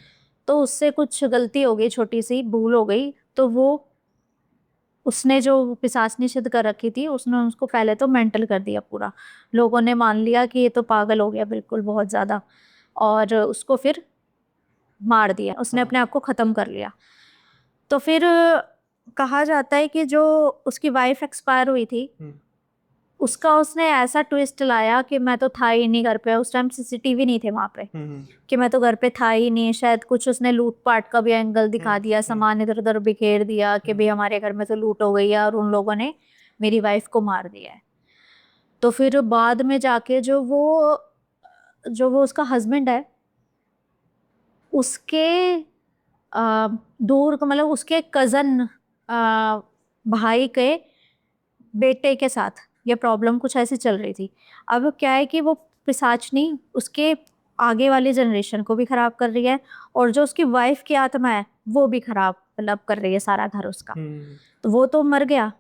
तो उससे कुछ गलती हो गई, छोटी सी भूल हो गई, तो वो उसने जो पिशाचनी सिद्ध कर रखी थी, उसने उसको पहले तो मेंटल कर दिया पूरा। लोगों ने मान लिया कि ये तो पागल हो गया बिल्कुल बहुत ज़्यादा, और उसको फिर मार दिया, उसने अपने आप को ख़त्म कर लिया। तो फिर कहा जाता है कि जो उसकी वाइफ एक्सपायर हुई थी, उसका उसने ऐसा ट्विस्ट लाया कि मैं तो था ही नहीं घर पे, उस टाइम सीसीटीवी नहीं थे वहाँ पे, कि मैं तो घर पे था ही नहीं। शायद कुछ उसने लूट पाट का भी एंगल दिखा दिया, सामान इधर उधर बिखेर दिया कि भाई हमारे घर में तो लूट हो गई है और उन लोगों ने मेरी वाइफ को मार दिया है। तो फिर बाद में जाके जो वो उसका हस्बैंड है, उसके दूर मतलब उसके कज़न भाई के बेटे के साथ ये प्रॉब्लम कुछ ऐसी चल रही थी। अब क्या है कि वो पिशाचनी उसके आगे वाली जनरेशन को भी खराब कर रही है, और जो उसकी वाइफ की आत्मा है वो भी खराब मतलब कर रही है सारा घर उसका। तो वो तो मर गया,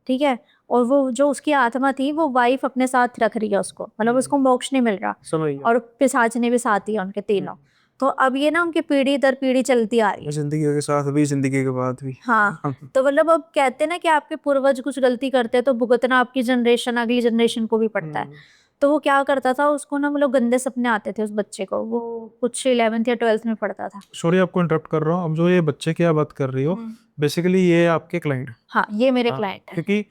ठीक है, और वो जो उसकी आत्मा थी वो वाइफ अपने साथ रख रही है उसको, मतलब उसको मोक्ष नहीं मिल रहा, समझ गया। और पिशाचनी भी साथ ही है उनके तीनों। तो अब ये ना उनकी पीढ़ी दर पीढ़ी चलती आ रही है। जिंदगी के साथ भी, जिंदगी के बाद भी। हाँ, तो मतलब अब कहते हैं ना कि आपके पूर्वज कुछ गलती करते हैं तो भुगतना आपकी जनरेशन अगली जनरेशन को भी पड़ता है। तो वो क्या करता था, उसको ना मतलब गंदे सपने आते थे उस बच्चे को, वो कुछ 11th या 12th में पढ़ता था। सॉरी आपको इंटरप्ट कर रहा हूँ, अब जो ये बच्चे की आप बात कर रही हो, बेसिकली ये आपके क्लाइंट। हाँ, ये मेरे हाँ, क्लाइंट है। क्योंकि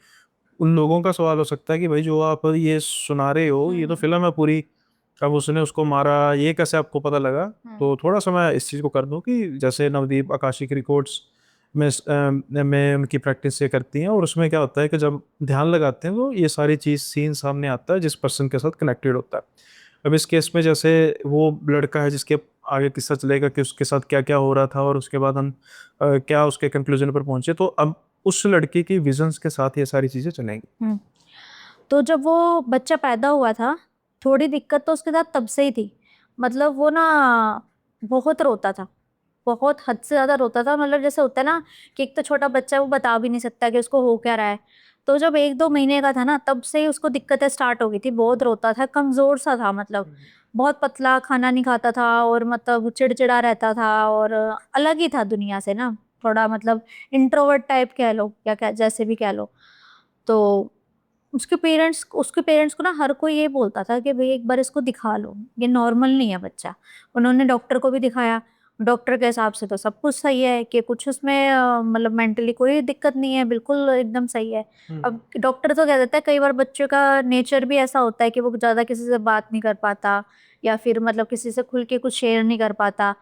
उन लोगों का सवाल हो सकता है कि भाई जो आप ये सुना रहे हो ये तो फिल्म है पूरी, अब उसने उसको मारा ये कैसे आपको पता लगा? तो थोड़ा सा मैं इस चीज़ को कर दूं कि जैसे नवदीप आकाशिक रिकॉर्ड्स में उनकी प्रैक्टिस ये करती हैं, और उसमें क्या होता है कि जब ध्यान लगाते हैं तो ये सारी चीज़ सीन सामने आता है जिस पर्सन के साथ कनेक्टेड होता है। अब इस केस में जैसे वो लड़का है जिसके आगे किस्सा चलेगा कि उसके साथ क्या क्या हो रहा था और उसके बाद हम क्या उसके कंक्लूजन पर पहुंचे, तो अब उस लड़के की विजन्स के साथ ये सारी चीज़ें चलेंगी। तो जब वो बच्चा पैदा हुआ था, थोड़ी दिक्कत तो उसके साथ तब से ही थी। मतलब वो ना बहुत रोता था, बहुत हद से ज़्यादा रोता था। मतलब जैसे होता है ना कि एक तो छोटा बच्चा है, वो बता भी नहीं सकता कि उसको हो क्या रहा है। तो जब 1-2 महीने का था ना, तब से ही उसको दिक्कतें स्टार्ट हो गई थी, बहुत रोता था, कमज़ोर सा था, मतलब बहुत पतला, खाना नहीं खाता था, और मतलब चिड़चिड़ा रहता था, और अलग ही था दुनिया से ना, थोड़ा मतलब इंट्रोवर्ट टाइप कह लो या क्या जैसे भी कह लो। तो उसके पेरेंट्स को ना हर कोई ये बोलता था कि भाई एक बार इसको दिखा लो, ये नॉर्मल नहीं है बच्चा। उन्होंने डॉक्टर को भी दिखाया, डॉक्टर के हिसाब से तो सब कुछ सही है कि कुछ उसमें मतलब मेंटली कोई दिक्कत नहीं है, बिल्कुल एकदम सही है। अब डॉक्टर तो कह देता है, कई बार बच्चों का नेचर भी ऐसा होता है कि वो ज़्यादा किसी से बात नहीं कर पाता, या फिर मतलब किसी से खुल के कुछ शेयर नहीं कर पाता।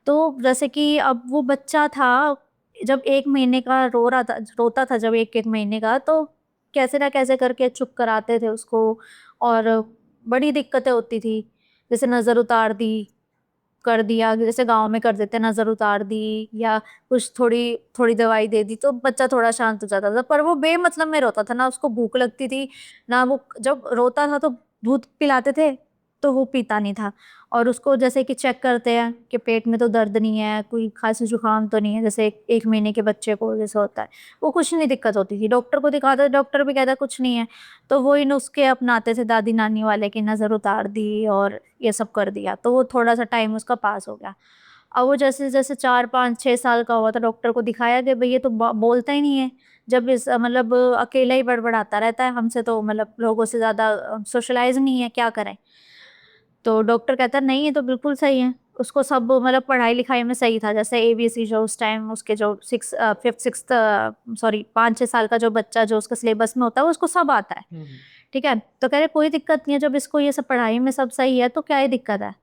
तो जैसे कि अब वो बच्चा था, जब 1 महीने का रोता था जब 1-1 महीने का, तो कैसे ना कैसे करके चुप कराते थे उसको, और बड़ी दिक्कतें होती थी। जैसे नज़र उतार दी, कर दिया, जैसे गाँव में कर देते हैं, नज़र उतार दी या कुछ थोड़ी थोड़ी दवाई दे दी, तो बच्चा थोड़ा शांत हो जाता था। पर वो बेमतलब में रोता था, ना उसको भूख लगती थी, ना वो जब रोता था तो दूध पिलाते थे, तो वो पीता नहीं था। और उसको जैसे कि चेक करते हैं कि पेट में तो दर्द नहीं है, कोई खाँसी-जुकाम तो नहीं है, जैसे 1 महीने के बच्चे को जैसे होता है, वो कुछ नहीं दिक्कत होती थी। डॉक्टर को दिखाते, डॉक्टर भी कहता कुछ नहीं है, तो वही नुस्खे अपनाते थे दादी-नानी वाले कि नज़र उतार दी और ये सब कर दिया, तो वो थोड़ा-सा टाइम उसका पास हो गया। अब वो जैसे-जैसे 4, 5, 6 साल का हुआ तो डॉक्टर को दिखाया कि भई ये तो ब बोलता ही नहीं है। जब इस मतलब अकेला ही बड़बड़ाता रहता है, हमसे तो मतलब लोगों से ज़्यादा सोशलाइज़ नहीं है, क्या करें? तो डॉक्टर कहता है नहीं, ये तो बिल्कुल सही है। उसको सब मतलब पढ़ाई-लिखाई में सही था, जैसे एबीसी जो उस टाइम उसके जो 5th 6th सॉरी 5-6 साल का जो बच्चा जो उसका सिलेबस में होता है, वो उसको सब आता है। ठीक है? तो कह रहे कोई दिक्कत नहीं है, जब इसको ये सब पढ़ाई में सब सही है, तो क्या ही दिक्कत है?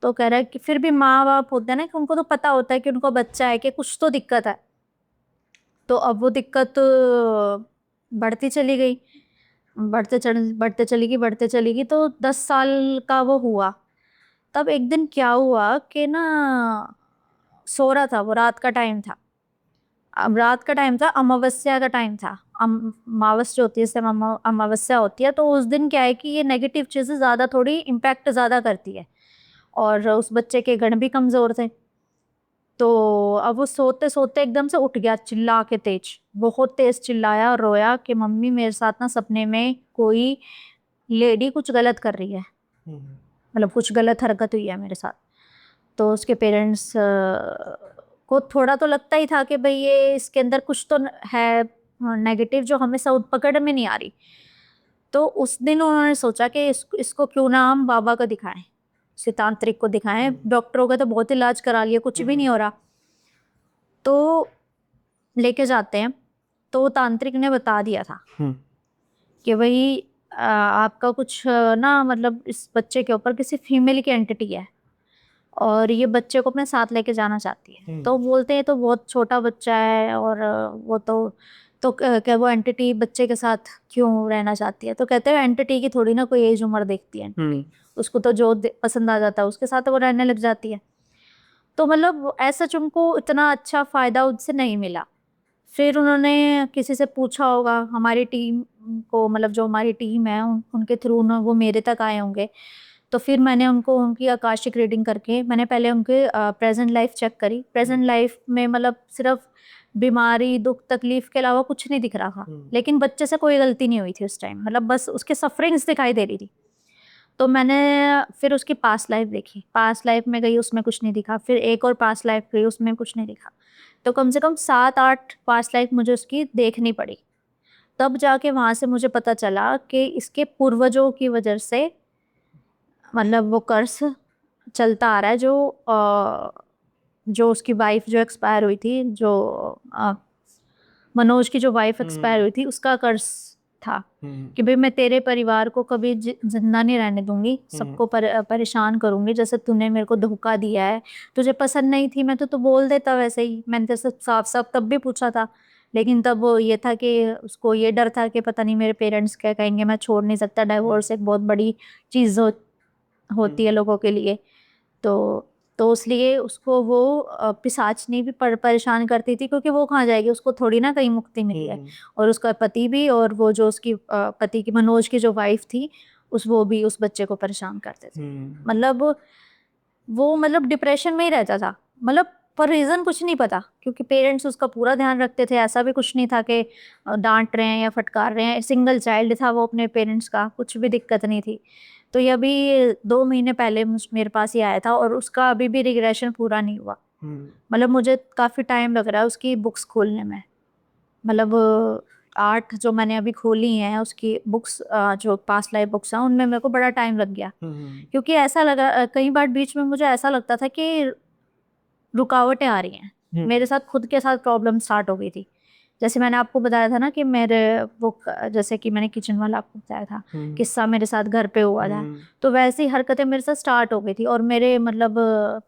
तो कह रहा है कि फिर भी माँ-बाप होते हैं ना, कि उनको तो पता होता है कि उनको बच्चा है, कि कुछ तो दिक्कत है। तो अब वो दिक्कत बढ़ती चली गई, बढ़ते चली गई, तो 10 साल का वो हुआ। तब एक दिन क्या हुआ कि ना, सो रहा था वो, रात का टाइम था। अब रात का टाइम था, अमावस्या का टाइम था। अमावस जो होती है, जैसे अमावस्या होती है, तो उस दिन क्या है कि ये नेगेटिव चीज़ें ज़्यादा थोड़ी इम्पैक्ट ज़्यादा करती है, और उस बच्चे के गण भी कमज़ोर थे। तो अब वो सोते-सोते एकदम से उठ गया चिल्ला के तेज, बहुत तेज़ चिल्लाया और रोया कि मम्मी मेरे साथ ना सपने में कोई लेडी कुछ गलत कर रही है, मतलब कुछ गलत हरकत हुई है मेरे साथ। तो उसके पेरेंट्स को थोड़ा तो लगता ही था कि भई ये इसके अंदर कुछ तो है नेगेटिव, जो हमें सब पकड़ में नहीं आ रही। तो उस दिन उन्होंने सोचा कि इसको क्यों ना हम बाबा को दिखाएँ, सितांत्रिक को दिखाएँ। डॉक्टरों का तो बहुत इलाज करा लिया, कुछ भी नहीं हो रहा। तो लेके जाते हैं, तो तांत्रिक ने बता दिया था कि भई आपका कुछ ना मतलब इस बच्चे के ऊपर किसी फीमेल की एंटिटी है, और ये बच्चे को अपने साथ लेके जाना चाहती है। तो बोलते हैं तो बहुत छोटा बच्चा है, और वो तो क्या वो एंटिटी बच्चे के साथ क्यों रहना चाहती है? तो कहते हैं एंटिटी की थोड़ी ना कोई एज उम्र देखती है, उसको तो जो पसंद आ जाता है उसके साथ वो रहने लग जाती है। तो मतलब ऐसा उनको इतना अच्छा फ़ायदा उससे नहीं मिला। फिर उन्होंने किसी से पूछा होगा, हमारी टीम को, मतलब जो हमारी टीम है उनके थ्रू ना वो मेरे तक आए होंगे। तो फिर मैंने उनको उनकी आकाशिक रीडिंग करके मैंने पहले उनके प्रेज़ेंट लाइफ़ चेक करी। प्रेज़ेंट लाइफ़ में मतलब सिर्फ़ बीमारी, दुःख, तकलीफ़ के अलावा कुछ नहीं दिख रहा था। लेकिन बच्चे से कोई गलती नहीं हुई थी उस टाइम, मतलब बस उसकी सफ़रिंग्स दिखाई दे रही थी। तो मैंने फिर उसकी पास्ट लाइफ़ देखी। पास्ट लाइफ़ में गई, उसमें कुछ नहीं दिखा। फिर एक और पास्ट लाइफ़ गई, उसमें कुछ नहीं दिखा। तो कम से कम 7-8 पास्ट लाइफ़ मुझे उसकी देखनी पड़ी। तब जाके वहाँ से मुझे पता चला कि इसके पूर्वजों की वजह से मतलब वो कर्स चलता आ रहा है, जो उसकी वाइफ़ जो एक्सपायर हुई थी, जो अ, मनोज की जो वाइफ़ एक्सपायर हुई थी, उसका कर्स था कि भई मैं तेरे परिवार को कभी ज़िंदा नहीं रहने दूँगी, सबको परेशान करूँगी, जैसे तूने मेरे को धोखा दिया है। तुझे पसंद नहीं थी मैं तो तू बोल देता वैसे ही, मैंने तेरे से साफ-साफ तब भी पूछा था। लेकिन तब वो ये था कि उसको ये डर था कि पता नहीं मेरे पेरेंट्स क्या कहेंगे, मैं छोड़ नहीं सकता, डाइवोर्स एक बहुत बड़ी चीज़ होती है लोगों के लिए। तो इसलिए उसको वो पिशाचनी भी परेशान करती थी, क्योंकि वो कहाँ जाएगी, उसको थोड़ी ना कहीं मुक्ति मिली है। और उसका पति भी, और वो जो उसकी पति की मनोज की जो वाइफ़ थी, वो भी उस बच्चे को परेशान करते थे। मतलब वो मतलब डिप्रेशन में ही रहता था। मतलब पर रीज़न कुछ नहीं पता, क्योंकि पेरेंट्स उसका पूरा ध्यान रखते थे, ऐसा भी कुछ नहीं था कि डाँट रहे हैं या फटकार रहे हैं। सिंगल चाइल्ड था वो अपने पेरेंट्स का, कुछ भी दिक्कत नहीं थी। तो ये अभी 2 महीने पहले मेरे पास ही आया था, और उसका अभी भी रिग्रेशन पूरा नहीं हुआ। मतलब मुझे काफ़ी टाइम लग रहा है उसकी बुक्स खोलने में। मतलब 8 जो मैंने अभी खोली हैं उसकी बुक्स, जो पास्ट लाइफ बुक्स हैं, उनमें मेरे को बड़ा टाइम लग गया। क्योंकि ऐसा लगा, कई बार बीच में मुझे ऐसा लगता था कि रुकावटें आ रही हैं। मेरे साथ खुद के साथ प्रॉब्लम स्टार्ट हो गई थी। जैसे मैंने आपको बताया था ना कि मेरे जैसे कि मैंने किचन वाला आपको बताया था किस्सा मेरे साथ घर पे हुआ था, तो वैसी हरकतें मेरे साथ स्टार्ट हो गई थी। और मेरे मतलब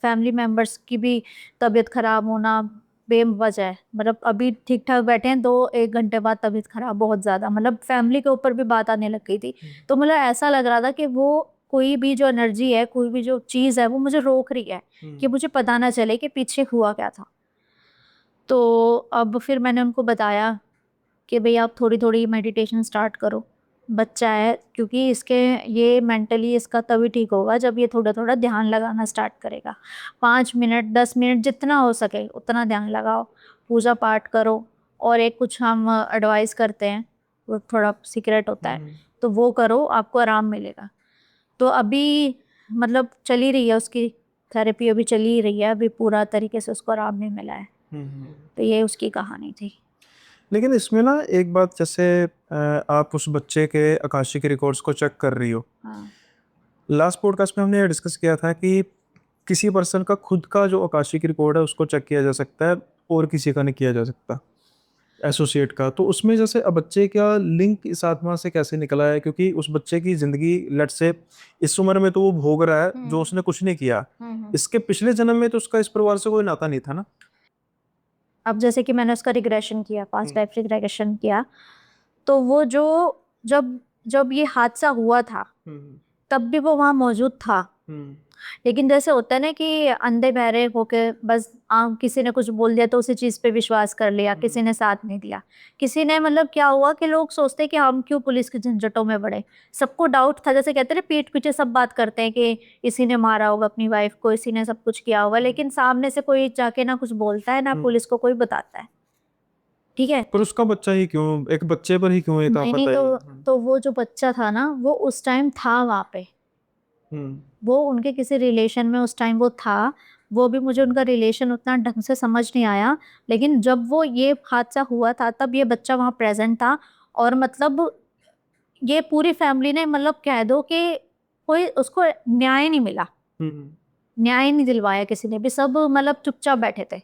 फैमिली मेम्बर्स की भी तबीयत खराब होना बेवजह, मतलब अभी ठीक ठाक बैठे हैं, 2-1 घंटे बाद तबीयत खराब बहुत ज़्यादा, मतलब फैमिली के ऊपर भी बात आने लग गई थी। तो मतलब ऐसा लग रहा था कि वो कोई भी जो एनर्जी है, कोई भी जो चीज़ है, वो मुझे रोक रही है कि मुझे पता ना चले कि पीछे हुआ क्या था। तो अब फिर मैंने उनको बताया कि भाई आप थोड़ी थोड़ी मेडिटेशन स्टार्ट करो, बच्चा है, क्योंकि इसके ये मेंटली इसका तभी ठीक होगा जब ये थोड़ा थोड़ा ध्यान लगाना स्टार्ट करेगा। 5 मिनट 10 मिनट जितना हो सके उतना ध्यान लगाओ, पूजा पाठ करो। और एक कुछ हम एडवाइस करते हैं, वो थोड़ा सीक्रेट होता है, तो वो करो, आपको आराम मिलेगा। तो अभी मतलब चली रही है उसकी थेरेपी, अभी चली ही रही है, अभी पूरा तरीके से उसको आराम नहीं मिला है। तो ये उसकी कहानी थी। लेकिन इसमें ना एक बात, जैसे आप उस बच्चे के आकाशिक रिकॉर्ड्स को चेक कर रही हो। हाँ। लास्ट पॉडकास्ट में हमने ये डिस्कस किया था कि किसी पर्सन का खुद का जो आकाशिक रिकॉर्ड है उसको चेक किया जा सकता है और किसी का नहीं किया जा सकता, एसोसिएट का। तो उसमें जैसे अब बच्चे का लिंक इस आत्मा से कैसे निकला है, क्योंकि उस बच्चे की जिंदगी लेट से इस उम्र में तो वो भोग रहा है जो उसने कुछ नहीं किया, इसके पिछले जन्म में तो उसका इस परिवार से कोई नाता नहीं था ना। अब जैसे कि मैंने उसका रिग्रेशन किया, पास्ट लाइफ रिग्रेशन किया, तो वो जो जब जब ये हादसा हुआ था तब भी वो वहाँ मौजूद था। लेकिन जैसे होता है ना कि अंधे बहरे होके बस किसी ने कुछ बोल दिया तो उसी चीज पे विश्वास कर लिया, किसी ने साथ नहीं दिया, किसी ने मतलब क्या हुआ कि लोग सोचते हैं कि हम क्यों पुलिस के झंझटों में पड़े। सबको डाउट था, जैसे कहते हैं पीठ पीछे सब बात करते हैं कि इसी ने मारा होगा अपनी वाइफ को, इसी ने सब कुछ किया होगा, लेकिन सामने से कोई जाके ना कुछ बोलता है ना पुलिस को कोई बताता है। ठीक है। पर उसका बच्चा ही क्यों, एक बच्चे पर ही क्यों एक नहीं आफत नहीं, आई? तो वो जो बच्चा था ना वो उस टाइम था वहां पे, वो उनके किसी रिलेशन में उस टाइम वो था। वो भी मुझे उनका रिलेशन उतना ढंग से समझ नहीं आया, लेकिन जब वो ये हादसा हुआ था तब ये बच्चा वहाँ प्रेजेंट था। और मतलब ये पूरी फैमिली ने मतलब कह दो कि कोई उसको न्याय नहीं मिला, न्याय नहीं दिलवाया किसी ने भी, सब मतलब चुपचाप बैठे थे।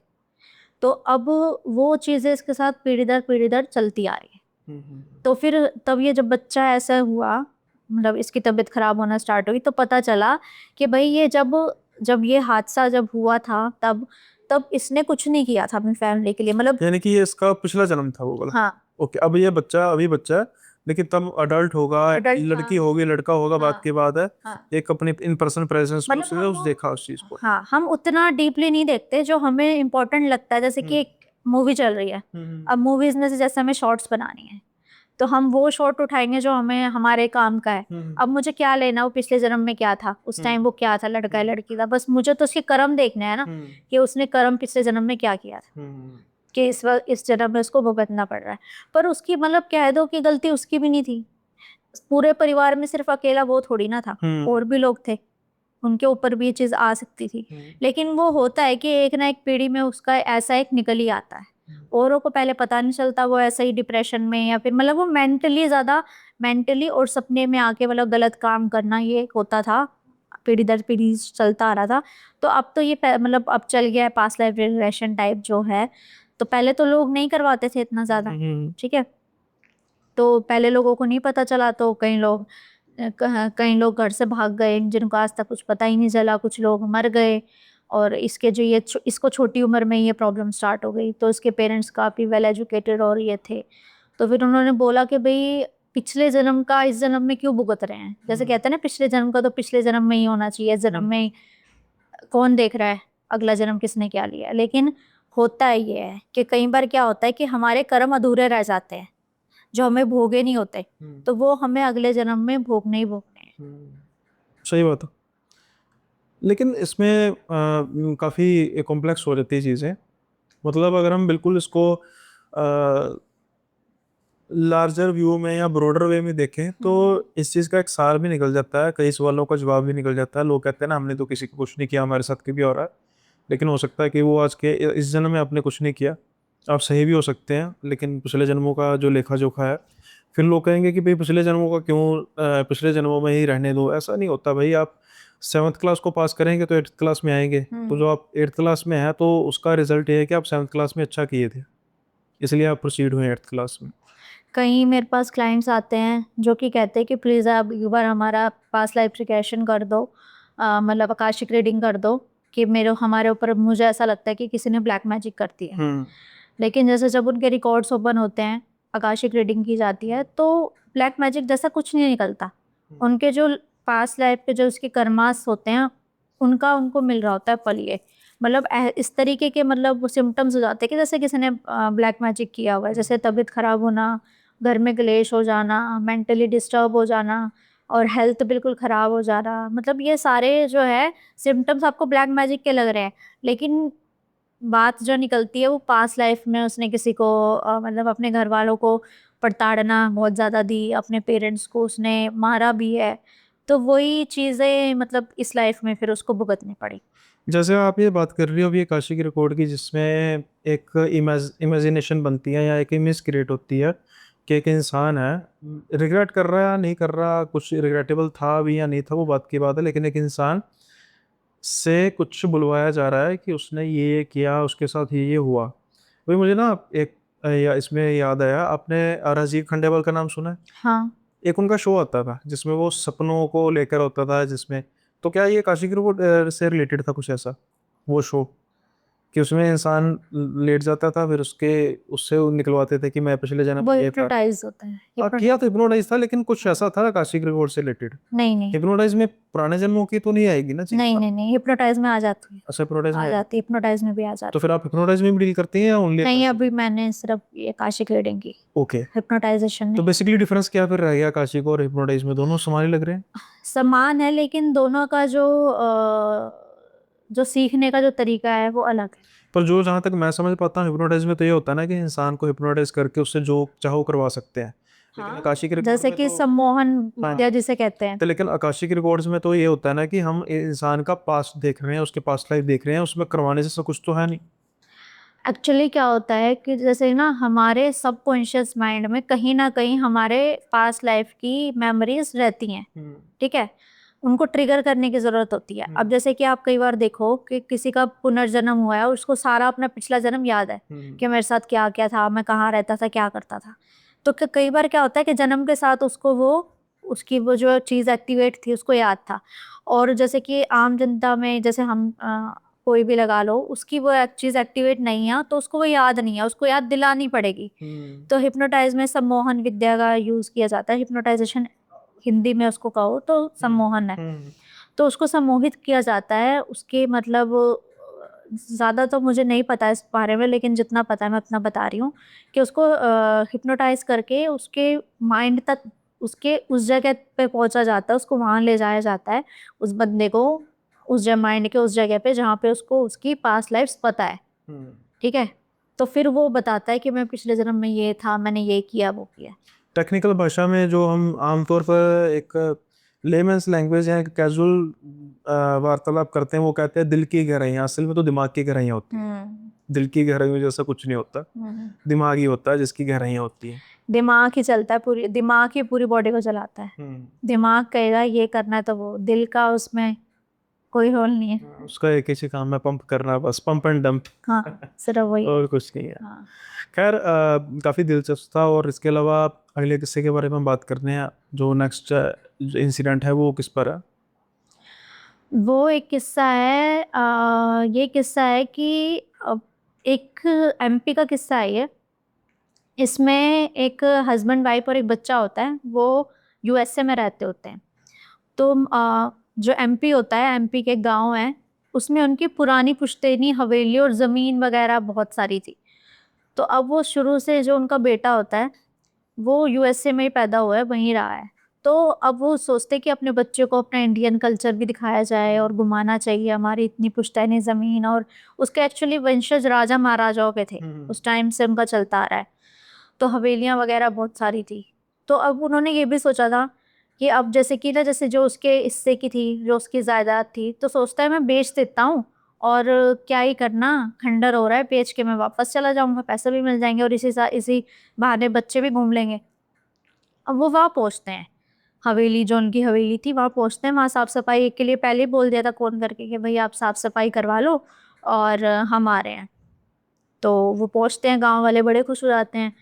तो अब वो चीज़ें इसके साथ पीढ़ी दर चलती आ रही है। तो फिर तब ये जब बच्चा ऐसा हुआ, मतलब इसकी तबीयत खराब होना स्टार्ट हुई, तो पता चला कि भाई ये जब जब ये हादसा जब हुआ था तब तब इसने कुछ नहीं किया था अपनी फैमिली के लिए, मतलब। यानी कि ये इसका पिछला जन्म था वो वाला। हाँ। ओके, अब ये बच्चा अभी बच्चा है, लेकिन तब अडल्ट होगा, अडल्ट। लड़की हाँ। होगी लड़का होगा, बात हाँ। की बात है। हाँ। एक अपने इन पर्सन प्रेजेंस में मतलब उसने उस देखा उस चीज को। हाँ, हम उतना डीपली नहीं देखते जो हमें इम्पोर्टेंट लगता है। जैसे कि एक मूवी चल रही है, अब मूवीज में से जैसे हमें शॉर्ट्स बनानी है तो हम वो शॉट उठाएंगे जो हमें हमारे काम का है। अब मुझे क्या लेना वो पिछले जन्म में क्या था, उस टाइम वो क्या था, लड़का है लड़की था, बस मुझे तो उसके कर्म देखने हैं ना कि उसने कर्म पिछले जन्म में क्या किया था कि इस वक्त इस जन्म में उसको भुगतना पड़ रहा है। पर उसकी मतलब कह दो कि गलती उसकी भी नहीं थी, पूरे परिवार में सिर्फ अकेला वो थोड़ी ना था, और भी लोग थे, उनके ऊपर भी ये चीज आ सकती थी। लेकिन वो होता है कि एक ना एक पीढ़ी में उसका ऐसा एक निकल ही आता है, औरों को पहले पता नहीं चलता, वो ऐसा ही डिप्रेशन में या फिर मतलब वो मेंटली और सपने में आके मतलब गलत काम करना, ये होता था, पीढ़ी दर पीढ़ी चलता आ रहा था। तो अब तो ये मतलब अब चल गया है पास्ट लाइफ रिग्रेशन टाइप जो है। तो पहले तो लोग नहीं करवाते थे इतना ज्यादा, ठीक है। तो पहले लोगों को नहीं पता चला, तो कई लोग घर से भाग गए जिनको आज तक कुछ पता ही नहीं चला, कुछ लोग मर गए। और इसके जो इसको छोटी उम्र में ये प्रॉब्लम स्टार्ट हो गई, तो इसके पेरेंट्स काफ़ी वेल एजुकेटेड और ये थे। तो फिर उन्होंने बोला कि भाई पिछले जन्म का इस जन्म में क्यों भुगत रहे हैं, जैसे कहते हैं ना पिछले जन्म का तो पिछले जन्म में ही होना चाहिए, इस जन्म में कौन देख रहा है अगला जन्म किसने क्या लिया। लेकिन होता ये है कि कई बार क्या होता है कि हमारे कर्म अधूरे रह जाते हैं जो हमें भोगे नहीं होते, तो वो हमें अगले जन्म में भोगने ही भोगने हैं। सही बात है। लेकिन इसमें काफ़ी कॉम्प्लेक्स हो जाती है चीज़ें। मतलब अगर हम बिल्कुल इसको लार्जर व्यू में या ब्रॉडर वे में देखें तो इस चीज़ का एक सार भी निकल जाता है, कई सवालों का जवाब भी निकल जाता है। लोग कहते हैं ना हमने तो किसी को कुछ नहीं किया, हमारे साथ भी हो रहा है, लेकिन हो सकता है कि वो आज के इस जन्म में आपने कुछ नहीं किया, आप सही भी हो सकते हैं, लेकिन पिछले जन्मों का जो लेखा जोखा है, फिर लोग कहेंगे कि भाई पिछले जन्मों का क्यों पिछले जन्मों में ही रहने दो। ऐसा नहीं होता भाई। आप 7th क्लास को पास करेंगे तो 8th क्लास में आएंगे, तो जो आप 8th क्लास में हैं तो उसका रिजल्ट ये है कि आप 7th क्लास में अच्छा किए थे, इसलिए आप प्रोसीड हुए 8th क्लास में। कहीं मेरे पास क्लाइंट्स आते हैं जो कि कहते हैं कि प्लीज़ आप एक बार हमारा पास्ट लाइफ रिग्रेशन कर दो, मतलब आकाशिक रीडिंग कर दो, कि मेरे हमारे ऊपर मुझे ऐसा लगता है कि किसी ने ब्लैक मैजिक कर दी है। लेकिन जैसे जब उनके रिकॉर्ड्स ओपन होते हैं, आकाशिक रीडिंग की जाती है, तो ब्लैक मैजिक जैसा कुछ नहीं निकलता। उनके जो पास्ट लाइफ के जो उसके कर्मास होते हैं उनका उनको मिल रहा होता है फल। ये मतलब इस तरीके के मतलब सिम्टम्स हो जाते हैं कि जैसे किसी ने ब्लैक मैजिक किया हुआ है, जैसे तबीयत खराब होना, घर में क्लेश हो जाना, मेंटली डिस्टर्ब हो जाना और हेल्थ बिल्कुल ख़राब हो जाना, मतलब ये सारे जो है सिम्टम्स आपको ब्लैक मैजिक के लग रहे हैं। लेकिन बात जो निकलती है वो पास्ट लाइफ में उसने किसी को मतलब अपने घर वालों को प्रताड़ना बहुत ज़्यादा दी, अपने पेरेंट्स को उसने मारा भी है, तो वही चीज़ें मतलब इस लाइफ में फिर उसको भुगतनी पड़ी। जैसे आप ये बात कर रही हो अभी आकाशिक रिकॉर्ड की, जिसमें एक इमेजिनेशन बनती है या एक इमेज क्रिएट होती है कि एक इंसान है, रिग्रेट कर रहा है या नहीं कर रहा, कुछ रिग्रेटेबल था भी या नहीं था वो बात की बात है, लेकिन एक इंसान से कुछ बुलवाया जा रहा है कि उसने ये किया, उसके साथ ये हुआ। वही मुझे ना एक या इसमें याद आया, आपने राजीव खंडेलवाल का नाम सुना है? हाँ। एक उनका शो आता था जिसमें वो सपनों को लेकर होता था, जिसमें तो क्या ये काशी ग्रुप से रिलेटेड था कुछ ऐसा वो शो, कि उसमें इंसान लेट जाता था, फिर उसके उससे वो निकलवाते थे कि मैं पिछले जन्म वो में ये था। हिप्नोटाइज होता है, किया तो हिप्नोटाइज था, लेकिन कुछ ऐसा था काशी ग्रुप से रिलेटेड। नहीं नहीं हिप्नोटाइज में पुराने जन्मों की तो नहीं आएगी ना चीज? नहीं नहीं नहीं, हिप्नोटाइज में आ जाती है, अच्छा, हिप्नोटाइज आ में जाती है, हिप्नोटाइज में भी आ तो जाती फिर आप हिप्नोटाइज में भी डील करती हैं या ओनली? है। नहीं, अभी मैंने सिर्फ ये आकाशिक रीडिंग की, ओके। हिप्नोटाइजेशन तो नहीं। बेसिकली डिफरेंस क्या फिर रह गया काशी को और हिप्नोटाइज में? दोनों समान ही लग रहे हैं? समान है लेकिन दोनों का जो सीखने का जो तरीका है वो अलग है। पर जो जहाँ तक मैं समझ पाता हूँ हिप्नोटाइज में तो ये होता है ना कि इंसान को हिप्नोटाइज करके उससे जो चाहो करवा सकते हैं, लेकिन हाँ, आकाशिक रिकॉर्ड जैसे में कि तो सम्मोहन हाँ, विद्या जिसे कहते हैं। तो लेकिन आकाशिक रिकॉर्ड्स में तो ये होता है ना कि हम इंसान का पास्ट देख रहे हैं, उसके पास्ट लाइफ देख रहे हैं, उसमें करवाने जैसा कुछ तो है नहीं। एक्चुअली क्या होता है कि जैसे ना हमारे सबकॉन्शियस माइंड में कहीं ना कहीं हमारे पास्ट लाइफ की मेमोरीज रहती हैं, ठीक है, उनको ट्रिगर करने की ज़रूरत होती है। अब जैसे कि आप कई बार देखो कि किसी का पुनर्जन्म हुआ है, उसको सारा अपना पिछला जन्म याद है कि मेरे साथ क्या क्या था, मैं कहाँ रहता था, क्या करता था। तो कई बार क्या होता है कि जन्म के साथ उसको वो उसकी वो जो चीज़ एक्टिवेट थी उसको याद था। और जैसे कि आम जनता में जैसे हम कोई भी लगा लो, उसकी वो चीज़ एक्टिवेट नहीं है तो उसको वो याद नहीं है, उसको याद दिलानी पड़ेगी। तो हिप्नोटाइज में सम्मोहन विद्या का यूज़ किया जाता है। हिप्नोटाइजेशन हिंदी में उसको कहो तो सम्मोहन है। तो उसको सम्मोहित किया जाता है, उसके मतलब ज़्यादा तो मुझे नहीं पता इस बारे में, लेकिन जितना पता है मैं उतना बता रही हूँ कि उसको हिप्नोटाइज करके उसके माइंड तक, उसके उस जगह पे पहुंचा जाता है, उसको वहाँ ले जाया जाता है, उस बंदे को उस माइंड के उस जगह पे जहाँ पे उसको उसकी पास्ट लाइफ्स पता है, ठीक है। तो फिर वो बताता है कि मैं पिछले जन्म में ये था, मैंने ये किया वो किया। टेक्निकल भाषा में जो हम आमतौर पर एक लेमेंस लैंग्वेज या कैजुअल वार्तालाप करते हैं वो कहते हैं दिल की गहराइयाँ, असल में तो दिमाग की गहराइयाँ होती हैं। दिल की गहराइयों जैसा कुछ नहीं होता, दिमाग ही होता है जिसकी गहराइयाँ होती हैं। दिमाग ही चलता है, पूरी दिमाग ही पूरी बॉडी को चलाता है। दिमाग कहेगा ये करना है तो वो, दिल का उसमें कोई रोल नहीं है। उसका एक ही काम है, पंप करना, बस पंप एंड डंप। हाँ, सिर्फ वही है। और कुछ नहीं है। हाँ। खैर काफ़ी दिलचस्प था, और इसके अलावा अगले किस्से के बारे में बात करते हैं। जो नेक्स्ट इंसिडेंट है वो किस पर है? वो एक किस्सा है, ये किस्सा है कि एक एमपी का किस्सा है ये। इसमें एक हस्बैंड वाइफ और एक बच्चा होता है, वो यूएसए में रहते होते हैं। तो जो एमपी होता है, एमपी के गांव हैं, उसमें उनकी पुरानी पुश्तैनी हवेली और ज़मीन वगैरह बहुत सारी थी। तो अब वो शुरू से जो उनका बेटा होता है वो यूएसए में ही पैदा हुआ है, वहीं रहा है। तो अब वो सोचते कि अपने बच्चे को अपना इंडियन कल्चर भी दिखाया जाए और घुमाना चाहिए, हमारी इतनी पुश्तैनी ज़मीन। और उसके एक्चुअली वंशज राजा महाराजाओं के थे, उस टाइम से उनका चलता आ रहा है, तो हवेलियाँ वगैरह बहुत सारी थी। तो अब उन्होंने ये भी सोचा था कि अब जैसे कि ना, जैसे जो उसके हिस्से की थी, जो उसकी जायदाद थी, तो सोचता है मैं बेच देता हूँ और क्या ही करना, खंडर हो रहा है, बेच के मैं वापस चला जाऊँगा, पैसे भी मिल जाएंगे और इसी बहाने बच्चे भी घूम लेंगे। अब वो वहाँ पहुँचते हैं, हवेली, जो उनकी हवेली थी, वहाँ पहुँचते हैं। वहाँ साफ़ सफाई के लिए पहले ही बोल दिया था फ़ोन करके कि भाई आप साफ़ सफाई करवा लो और हम आ रहे हैं। तो वो पहुँचते हैं, गाँव वाले बड़े खुश हो जाते हैं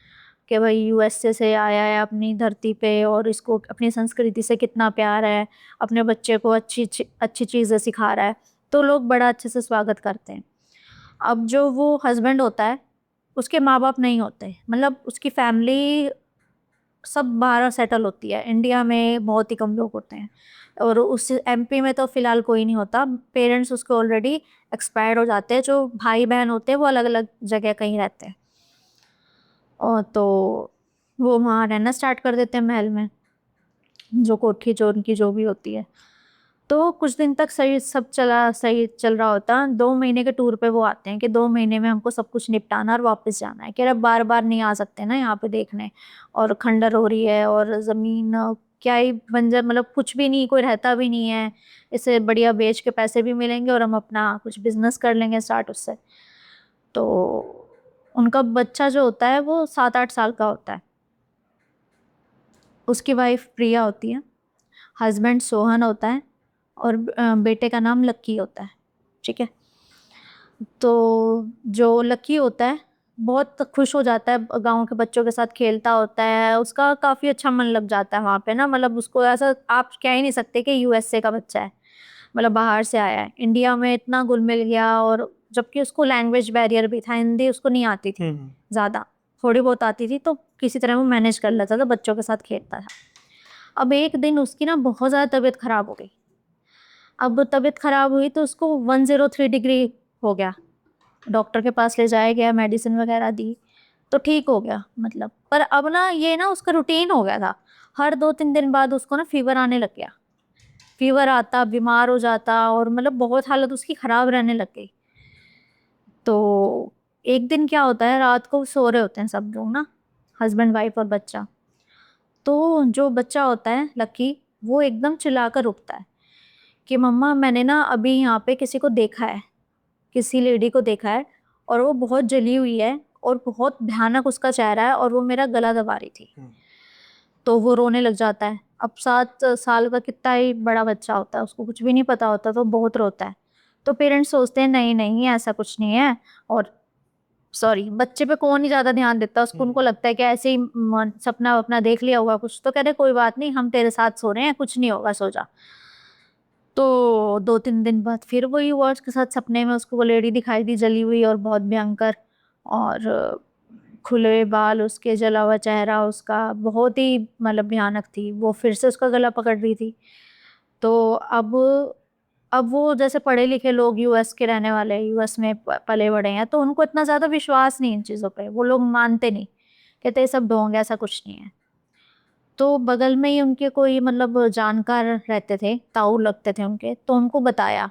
कि भाई यूएसए से आया है अपनी धरती पे और इसको अपनी संस्कृति से कितना प्यार है, अपने बच्चे को अच्छी चीज़ें सिखा रहा है। तो लोग बड़ा अच्छे से स्वागत करते हैं। अब जो वो हस्बैंड होता है, उसके माँ-बाप नहीं होते, मतलब उसकी फैमिली सब बाहर सेटल होती है। इंडिया में बहुत ही कम लोग होते हैं और उस एमपी में तो फ़िलहाल कोई नहीं होता। पेरेंट्स उसके ऑलरेडी एक्सपायर हो जाते हैं, जो भाई-बहन होते हैं वो अलग-अलग जगह कहीं रहते हैं। और तो वो वहाँ रहना स्टार्ट कर देते हैं महल में, जो कोठी जो उनकी जो भी होती है। तो कुछ दिन तक सही चल रहा होता। 2 महीने के टूर पे वो आते हैं कि 2 महीने में हमको सब कुछ निपटाना और वापस जाना है। कह रहे बार-बार नहीं आ सकते ना यहाँ पे देखने, और खंडर हो रही है और ज़मीन क्या ही बंजर, मतलब कुछ भी नहीं, कोई रहता भी नहीं है। इससे बढ़िया बेच के पैसे भी मिलेंगे और हम अपना कुछ बिज़नेस कर लेंगे स्टार्ट उससे। तो उनका बच्चा जो होता है वो 7-8 साल का होता है। उसकी वाइफ़ प्रिया होती है, हस्बैंड सोहन होता है और बेटे का नाम लक्की होता है, ठीक है? तो जो लक्की होता है, बहुत खुश हो जाता है, गाँव के बच्चों के साथ खेलता होता है, उसका काफ़ी अच्छा मन लग जाता है वहाँ पे ना, मतलब उसको ऐसा आप कह ही नहीं सकते कि यूएसए का बच्चा है, मतलब बाहर से आया है। इंडिया में इतना घुल-मिल गया, और जबकि उसको लैंग्वेज बैरियर भी था, हिंदी उसको नहीं आती थी ज़्यादा, थोड़ी बहुत आती थी, तो किसी तरह वो मैनेज कर लेता था, बच्चों के साथ खेलता था। अब एक दिन उसकी ना बहुत ज़्यादा तबीयत ख़राब हो गई। अब तबीयत ख़राब हुई तो उसको 103 डिग्री हो गया। डॉक्टर के पास ले जाया गया, मेडिसिन वग़ैरह दी, तो ठीक हो गया मतलब। पर अब ना ये ना उसका रूटीन हो गया था। हर 2-3 दिन बाद उसको ना फ़ीवर आने लग गया। फ़ीवर आता, बीमार हो जाता और मतलब बहुत हालत उसकी ख़राब रहने लग गई। तो एक दिन क्या होता है, रात को सो रहे होते हैं सब लोग ना, हस्बैंड, वाइफ़ और बच्चा। तो जो बच्चा होता है लकी, वो एकदम चिल्लाकर उठता है कि मम्मा मैंने ना अभी यहाँ पे किसी को देखा है, किसी लेडी को देखा है और वो बहुत जली हुई है और बहुत भयानक उसका चेहरा है और वो मेरा गला दबा रही थी। तो वो रोने लग जाता है। अब 7 साल का कितना ही बड़ा बच्चा होता है, उसको कुछ भी नहीं पता होता, तो बहुत रोता है। तो पेरेंट्स सोचते हैं नहीं, नहीं ऐसा कुछ नहीं है, और सॉरी, बच्चे पे कौन ही ज़्यादा ध्यान देता है, उसको उनको लगता है कि ऐसे ही सपना-वपना देख लिया होगा कुछ, तो कह रहे कोई बात नहीं, हम तेरे साथ सो रहे हैं, कुछ नहीं होगा, सो जा। तो 2-3 दिन बाद फिर वही हुआ, उसके साथ सपने में उसको वो लेडी दिखाई दी जली हुई और बहुत भयंकर, और खुले बाल उसके, जला हुआ चेहरा उसका, बहुत ही मतलब भयानक थी। वो फिर से उसका गला पकड़ रही थी। तो अब वो जैसे पढ़े-लिखे लोग, यूएस के रहने वाले, यूएस में पले-बड़े हैं, तो उनको इतना ज़्यादा विश्वास नहीं इन चीज़ों पे, वो लोग मानते नहीं। कहते ये सब ढोंग है, ऐसा कुछ नहीं है। तो बगल में ही उनके कोई मतलब जानकार रहते थे, ताऊ लगते थे उनके, तो उनको बताया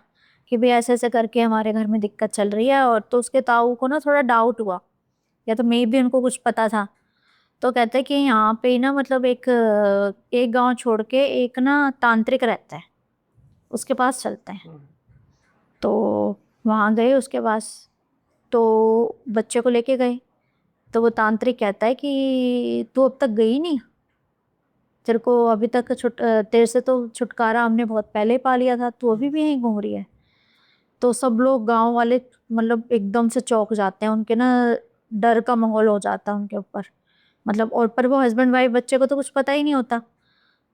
कि भई ऐसे-ऐसे करके हमारे घर में दिक्कत चल रही है, और तो उसके ताऊ को ना थोड़ा डाउट हुआ, या तो मेबी उनको कुछ पता था। तो कहते हैं कि यहाँ पे ना मतलब एक गाँव छोड़ के एक ना तांत्रिक रहता है, उसके पास चलते हैं। तो वहाँ गए उसके पास, तो बच्चे को लेके गए, तो वो तांत्रिक कहता है कि तू अब तक गई नहीं? तेरे को अभी तक तेरे से तो छुटकारा हमने बहुत पहले ही पा लिया था, तू अभी भी यहीं घूम रही है। तो सब लोग गाँव वाले मतलब एकदम से चौंक जाते हैं, उनके ना डर का माहौल हो जाता है उनके ऊपर। मतलब, और पर वो हस्बैंड वाइफ, बच्चे को तो कुछ पता ही नहीं होता।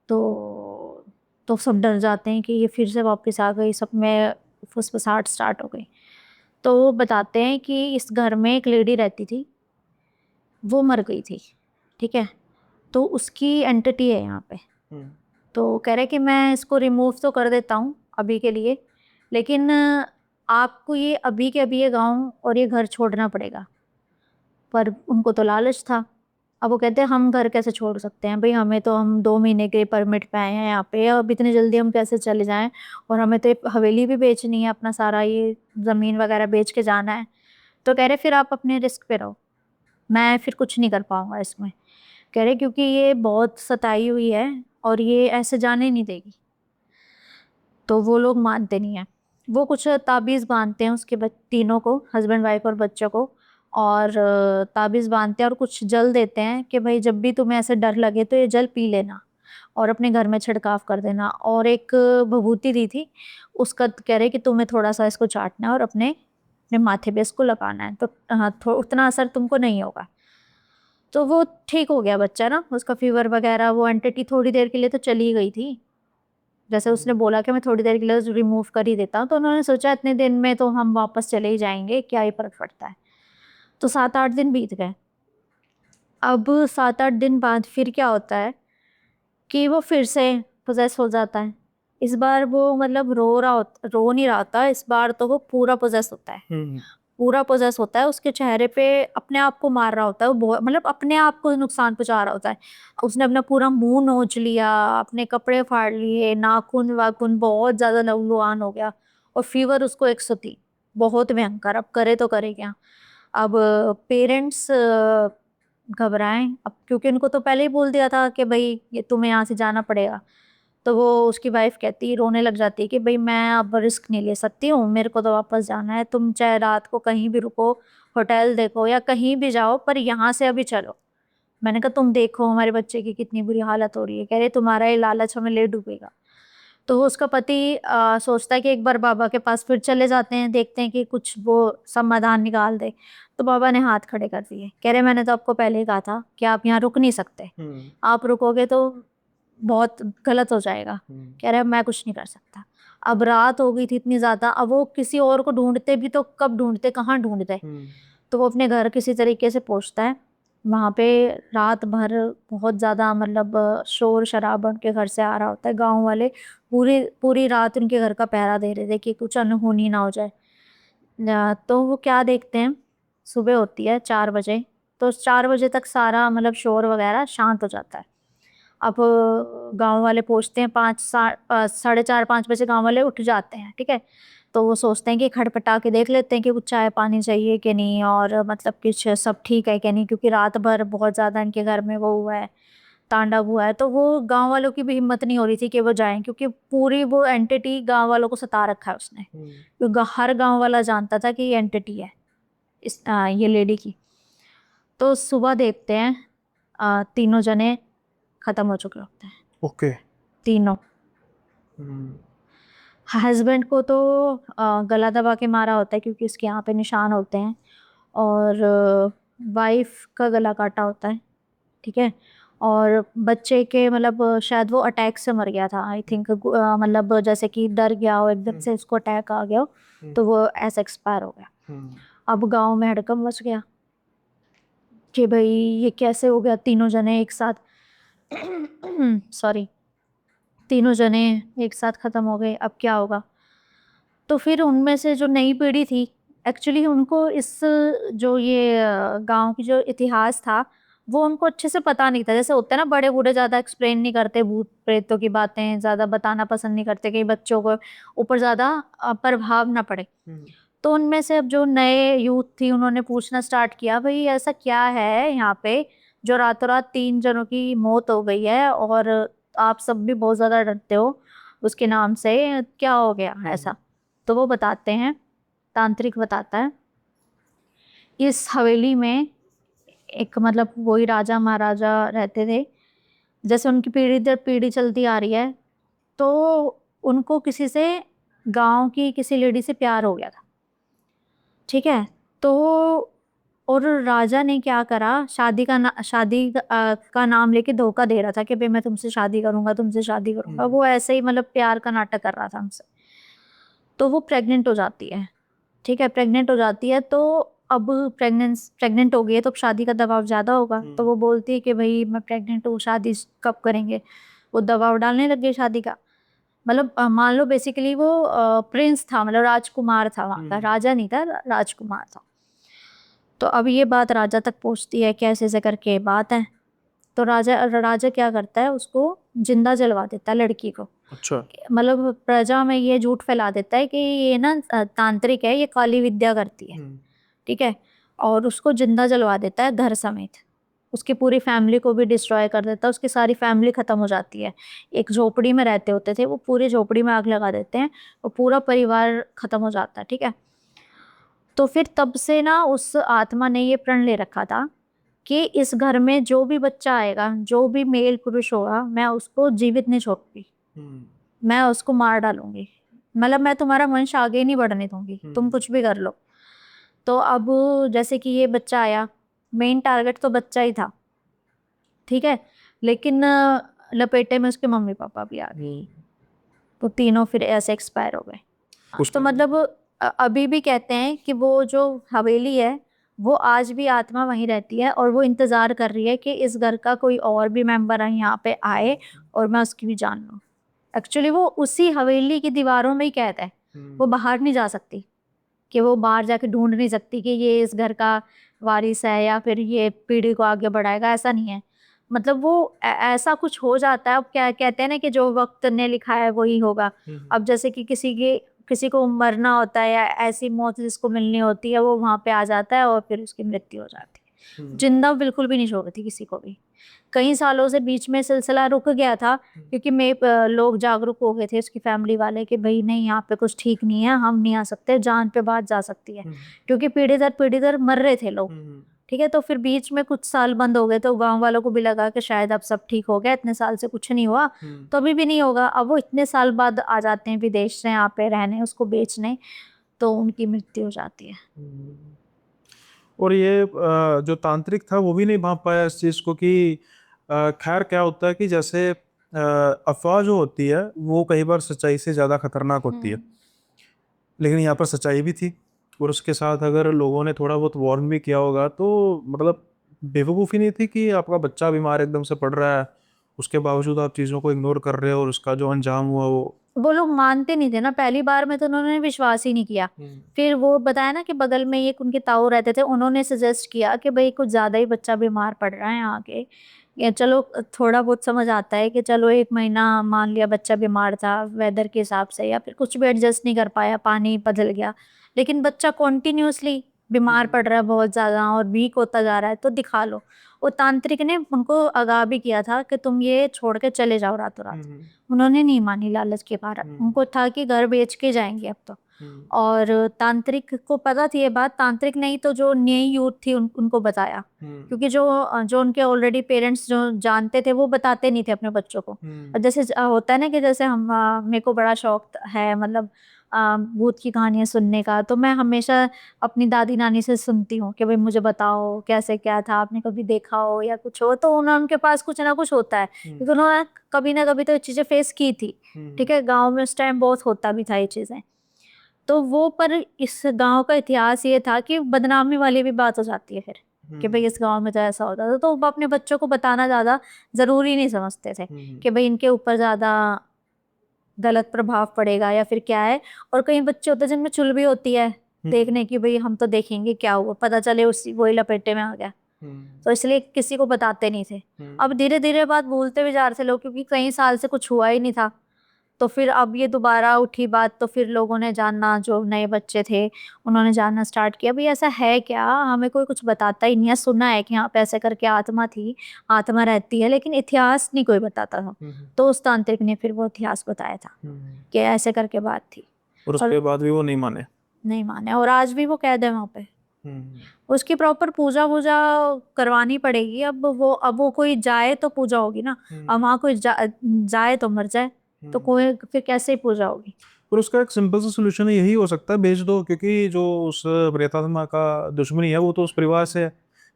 तो सब डर जाते हैं कि ये फिर से वापस आ गई, सब में फुसफुसाहट स्टार्ट हो गई। तो वो बताते हैं कि इस घर में एक लेडी रहती थी, वो मर गई थी, ठीक है? तो उसकी एंटिटी है यहाँ पे। तो कह रहे कि मैं इसको रिमूव तो कर देता हूँ अभी के लिए, लेकिन आपको ये अभी के अभी ये गाँव और ये घर छोड़ना पड़ेगा। पर उनको तो लालच था। अब वो कहते हैं हम घर कैसे छोड़ सकते हैं भई, हमें तो, हम 2 महीने के परमिट पे आए हैं यहाँ पे, अब इतनी जल्दी हम कैसे चले जाएँ, और हमें तो ये हवेली भी बेचनी है, अपना सारा ये ज़मीन वगैरह बेच के जाना है। तो कह रहे फिर आप अपने रिस्क पे रहो, मैं फिर कुछ नहीं कर पाऊँगा इसमें। कह रहे क्योंकि ये बहुत सताई हुई है और ये ऐसे जाने नहीं देगी। तो वो लोग मानते नहीं हैं। वो कुछ ताबीज़ बाँधते हैं उसके तीनों को, हस्बैंड वाइफ और बच्चों को, और ताबीज़ बाँधते हैं और कुछ जल देते हैं कि भई जब भी तुम्हें ऐसे डर लगे तो ये जल पी लेना। और अपने घर में छिड़काव कर देना। और एक भभूति दी थी, उसका कह रहे कि तुम्हें थोड़ा सा इसको चाटना है और अपने अपने माथे पे इसको लगाना है, तो हाँ उतना असर तुमको नहीं होगा। तो वो ठीक हो गया बच्चा ना, उसका फीवर वगैरह, वो एंटिटी थोड़ी देर के लिए तो चली गई थी। जैसे उसने बोला कि मैं थोड़ी देर के लिए रिमूव कर ही देता हूँ, तो उन्होंने सोचा इतने दिन में तो हम वापस चले ही जाएंगे, क्या ही फर्क पड़ता है। तो 7-8 दिन बीत गए। अब 7-8 दिन बाद फिर क्या होता है कि वो फिर से पोजेस हो जाता है। इस बार वो मतलब रो नहीं रहा होता, इस बार तो वो पूरा पोजेस होता है, पूरा पोजेस होता है। उसके चेहरे पे अपने आप को मार रहा होता है, वो बहुत मतलब अपने आप को नुकसान पहुंचा रहा होता है। उसने अपना पूरा मुंह नोच लिया, अपने कपड़े फाड़ लिए, नाखून वाखून बहुत ज़्यादा लहूलुहान हो गया। और फीवर उसको 103, बहुत भयंकर। अब करे तो करे क्या। अब पेरेंट्स घबराएं, अब क्योंकि उनको तो पहले ही बोल दिया था कि भाई ये तुम्हें यहाँ से जाना पड़ेगा। तो वो उसकी वाइफ कहती, रोने लग जाती है कि भाई मैं अब रिस्क नहीं ले सकती हूँ, मेरे को तो वापस जाना है, तुम चाहे रात को कहीं भी रुको, होटल देखो या कहीं भी जाओ, पर यहाँ से अभी चलो। मैंने कहा तुम देखो हमारे बच्चे की कितनी बुरी हालत हो रही है। कह रहे तुम्हारा ये लालच हमें ले डूबेगा। तो वो उसका पति सोचता है कि एक बार बाबा के पास फिर चले जाते हैं, देखते हैं कि कुछ वो समाधान निकाल दे। तो बाबा ने हाथ खड़े कर दिए, कह रहे मैंने तो आपको पहले ही कहा था कि आप यहाँ रुक नहीं सकते, आप रुकोगे तो बहुत गलत हो जाएगा। कह रहे मैं कुछ नहीं कर सकता। अब रात हो गई थी इतनी ज़्यादा, अब वो किसी और को ढूंढते भी तो कब ढूंढते, कहाँ ढूंढते। तो वो अपने घर किसी तरीके से पहुंचता है। वहाँ पे रात भर बहुत ज़्यादा मतलब शोर शराबा उनके घर से आ रहा होता है। गांव वाले पूरी पूरी रात उनके घर का पहरा दे रहे थे कि कुछ अनहोनी ना हो जाए। तो वो क्या देखते हैं, सुबह होती है 4 बजे, तो 4 बजे तक सारा मतलब शोर वगैरह शांत हो जाता है। अब गांव वाले पहुंचते हैं 4:30-5 बजे, गांव वाले उठ जाते हैं, ठीक है। तो वो सोचते हैं कि खटपटा के देख लेते हैं कि कुछ चाय पानी चाहिए कि नहीं, और मतलब कुछ सब ठीक है कि नहीं, क्योंकि रात भर बहुत ज़्यादा इनके घर में वो हुआ है, तांडव हुआ है। तो वो गांव वालों की भी हिम्मत नहीं हो रही थी कि वो जाएं, क्योंकि पूरी वो एंटिटी गांव वालों को सता रखा है उसने। क्योंकि हर गांव वाला जानता था कि ये एंटिटी है ये लेडी की। तो सुबह देखते हैं तीनों जने खत्म हो चुके होते हैं, ओके। तीनों। हस्बैंड को तो गला दबा के मारा होता है क्योंकि उसके यहाँ पे निशान होते हैं, और वाइफ का गला काटा होता है, ठीक है। और बच्चे के मतलब शायद वो अटैक से मर गया था, आई थिंक। मतलब जैसे कि डर गया हो एकदम से, उसको अटैक आ गया हो, तो वो ऐसे एक्सपायर हो गया। अब गांव में हड़कंप मच गया कि भाई ये कैसे हो गया, तीनों जने एक साथ सॉरी, तीनों जने एक साथ खत्म हो गए, अब क्या होगा। तो फिर उनमें से जो नई पीढ़ी थी, एक्चुअली उनको इस जो ये गांव की जो इतिहास था वो उनको अच्छे से पता नहीं था। जैसे होता है ना, बड़े बूढ़े ज़्यादा एक्सप्लेन नहीं करते, भूत प्रेतों की बातें ज़्यादा बताना पसंद नहीं करते कि बच्चों को ऊपर ज़्यादा प्रभाव ना पड़े। तो उनमें से अब जो नए यूथ थी, उन्होंने पूछना स्टार्ट किया, भाई ऐसा क्या है यहाँ पे जो रातों रात 3 जनों की मौत हो गई है, और आप सब भी बहुत ज़्यादा डरते हो उसके नाम से, क्या हो गया ऐसा। तो वो बताते हैं, तांत्रिक बताता है, इस हवेली में एक मतलब वही राजा महाराजा रहते थे। जैसे उनकी पीढ़ी दर पीढ़ी चलती आ रही है, तो उनको किसी से, गांव की किसी लेडी से प्यार हो गया था, ठीक है। तो और राजा ने क्या करा, शादी का नाम लेके धोखा दे रहा था कि भाई मैं तुमसे शादी करूंगा, तुमसे शादी करूंगा। वो ऐसे ही मतलब प्यार का नाटक कर रहा था हमसे। तो वो प्रेग्नेंट हो जाती है, ठीक है। प्रेग्नेंट हो जाती है, तो अब प्रेग्नेंट हो गई है तो अब शादी का दबाव ज़्यादा होगा। तो वो बोलती है कि भाई मैं प्रेग्नेंट हूँ, शादी कब करेंगे। वो दबाव डालने लग गई शादी का। मतलब मान लो बेसिकली वो प्रिंस था, मतलब राजकुमार था वहाँ का, राजा नहीं था, राजकुमार था। तो अब ये बात राजा तक पहुँचती है, कैसे ऐसे करके बात है। तो राजा क्या करता है, उसको जिंदा जलवा देता है लड़की को। अच्छा। मतलब प्रजा में ये झूठ फैला देता है कि ये ना तांत्रिक है, ये काली विद्या करती है, ठीक है। और उसको जिंदा जलवा देता है घर समेत। उसकी पूरी फैमिली को भी डिस्ट्रॉय कर देता है, उसकी सारी फैमिली खत्म हो जाती है। एक झोपड़ी में रहते होते थे, वो पूरी झोपड़ी में आग लगा देते हैं, वो पूरा परिवार खत्म हो जाता है, ठीक है। तो फिर तब से ना उस आत्मा ने ये प्रण ले रखा था कि इस घर में जो भी बच्चा आएगा, जो भी मेल पुरुष होगा, मैं उसको जीवित नहीं छोड़ूंगी, मैं उसको मार डालूंगी, मतलब मैं तुम्हारा वंश आगे नहीं बढ़ने दूंगी, तुम कुछ भी कर लो। तो अब जैसे कि ये बच्चा आया, मेन टारगेट तो बच्चा ही था, ठीक है, लेकिन लपेटे में उसके मम्मी पापा भी आ गए, तो तीनों फिर ऐसे एक्सपायर हो गए। तो मतलब अभी भी कहते हैं कि वो जो हवेली है वो आज भी आत्मा वहीं रहती है और वो इंतजार कर रही है कि इस घर का कोई और भी मेंबर है यहाँ पे आए और मैं उसकी भी जान लूँ। एक्चुअली वो उसी हवेली की दीवारों में ही कैद है, वो बाहर नहीं जा सकती, कि वो बाहर जाके ढूंढ नहीं सकती कि ये इस घर का वारिस है या फिर ये पीढ़ी को आगे बढ़ाएगा, ऐसा नहीं है। मतलब वो ऐसा कुछ हो जाता है। अब क्या कहते हैं ना कि जो वक्त ने लिखा है वही होगा। अब जैसे कि किसी को मरना होता है या ऐसी मौत जिसको मिलनी होती है, वो वहाँ पे आ जाता है और फिर उसकी मृत्यु हो जाती है। जिंदा बिल्कुल भी नहीं छोड़ती किसी को भी। कई सालों से बीच में सिलसिला रुक गया था क्योंकि लोग जागरूक हो गए थे, उसकी फैमिली वाले, कि भाई नहीं यहाँ पे कुछ ठीक नहीं है, हम नहीं आ सकते, जान पे बात जा सकती है, क्योंकि पीढ़ी दर मर रहे थे लोग। ठीक है, तो फिर बीच में कुछ साल बंद हो गए, तो गांव वालों को भी लगा कि शायद अब सब ठीक हो गया, इतने साल से कुछ नहीं हुआ, तो अभी भी नहीं होगा। अब वो इतने साल बाद आ जाते हैं विदेश से यहाँ पे रहने, उसको बेचने, तो उनकी मृत्यु हो जाती है। और ये जो तांत्रिक था वो भी नहीं भांप पाया इस चीज़ को कि खैर क्या होता है कि जैसे अफवाह जो होती है वो कई बार सच्चाई से ज़्यादा खतरनाक होती है, लेकिन यहाँ पर सच्चाई भी थी। और उसके साथ अगर लोगों ने थोड़ा बहुत वार्न भी किया होगा तो मतलब बेवकूफ़ी नहीं थी कि आपका बच्चा बीमार एकदम से पड़ रहा है, उसके बावजूद आप चीज़ों को इग्नोर कर रहे हो और उसका जो अंजाम हुआ वो लोग मानते नहीं थे ना, पहली बार में तो उन्होंने विश्वास ही नहीं किया। फिर वो बताया ना कि बगल में एक उनके ताऊ रहते थे, उन्होंने सजेस्ट किया कि भाई कुछ ज्यादा ही बच्चा बीमार पड़ रहा है यहाँ के, या चलो थोड़ा बहुत समझ आता है कि चलो 1 महीना मान लिया बच्चा बीमार था वेदर के हिसाब से, या फिर कुछ भी एडजस्ट नहीं कर पाया, पानी बदल गया, लेकिन बच्चा कॉन्टिन्यूसली बीमार पड़ रहा है बहुत ज्यादा और वीक होता जा रहा है, तो दिखा लो। वो तांत्रिक ने उनको आगाह भी किया था कि तुम ये छोड़ के चले जाओ रातों रात। उन्होंने नहीं मानी लालच के कारण, उनको था कि घर बेच के जाएंगे अब तो। और तांत्रिक को पता थी ये बात, तांत्रिक नहीं तो जो नई यूथ थी उनको बताया, क्योंकि जो जो उनके ऑलरेडी पेरेंट्स जो जानते थे वो बताते नहीं थे अपने बच्चों को। और जैसे होता है ना कि जैसे हम मेरे को बड़ा शौक है, मतलब भूत की कहानियां सुनने का, तो मैं हमेशा अपनी दादी नानी से सुनती हूँ कि भाई मुझे बताओ कैसे क्या था, आपने कभी देखा हो या कुछ हो, तो उनके पास कुछ ना कुछ होता है, क्योंकि उन्होंने कभी ना कभी तो ये चीजें फेस की थी। ठीक है, गांव में उस टाइम बहुत होता भी था ये चीजें। तो वो पर इस गांव का इतिहास ये था कि बदनामी वाली भी बात हो जाती है फिर, कि भाई इस गांव में तो ऐसा होता था, तो वो अपने बच्चों को बताना ज्यादा जरूरी नहीं समझते थे कि भाई इनके ऊपर ज्यादा गलत प्रभाव पड़ेगा या फिर क्या है। और कई बच्चे होते हैं जिनमें चुल भी होती है देखने की, भाई हम तो देखेंगे क्या हुआ, पता चले उसी वही लपेटे में आ गया, तो इसलिए किसी को बताते नहीं थे। अब धीरे धीरे बात भूलते भी जा रहे थे लोग, क्योंकि कई साल से कुछ हुआ ही नहीं था। तो फिर अब ये दोबारा उठी बात, तो फिर लोगों ने जानना, जो नए बच्चे थे उन्होंने जानना स्टार्ट किया, भाई ऐसा है क्या, हमें कोई कुछ बताता ही नहीं है, सुना है कि यहाँ पे ऐसे करके आत्मा थी, आत्मा रहती है, लेकिन इतिहास नहीं कोई बताता था। तो उस तांत्रिक ने फिर वो इतिहास बताया था कि ऐसे करके बात थी। और उसके बाद भी वो नहीं माने। नहीं माने, और आज भी वो कैद है वहां पे। उसकी प्रॉपर पूजा वूजा करवानी पड़ेगी। अब वो कोई जाए तो पूजा होगी ना, अब वहां कोई जाए तो मर जाए, तो कोई फिर कैसे पूजा होगी। पर उसका एक सिंपल सा सोल्यूशन यही हो सकता है, बेच दो, क्योंकि जो उस प्रेतात्मा का दुश्मनी है वो तो उस परिवार से है,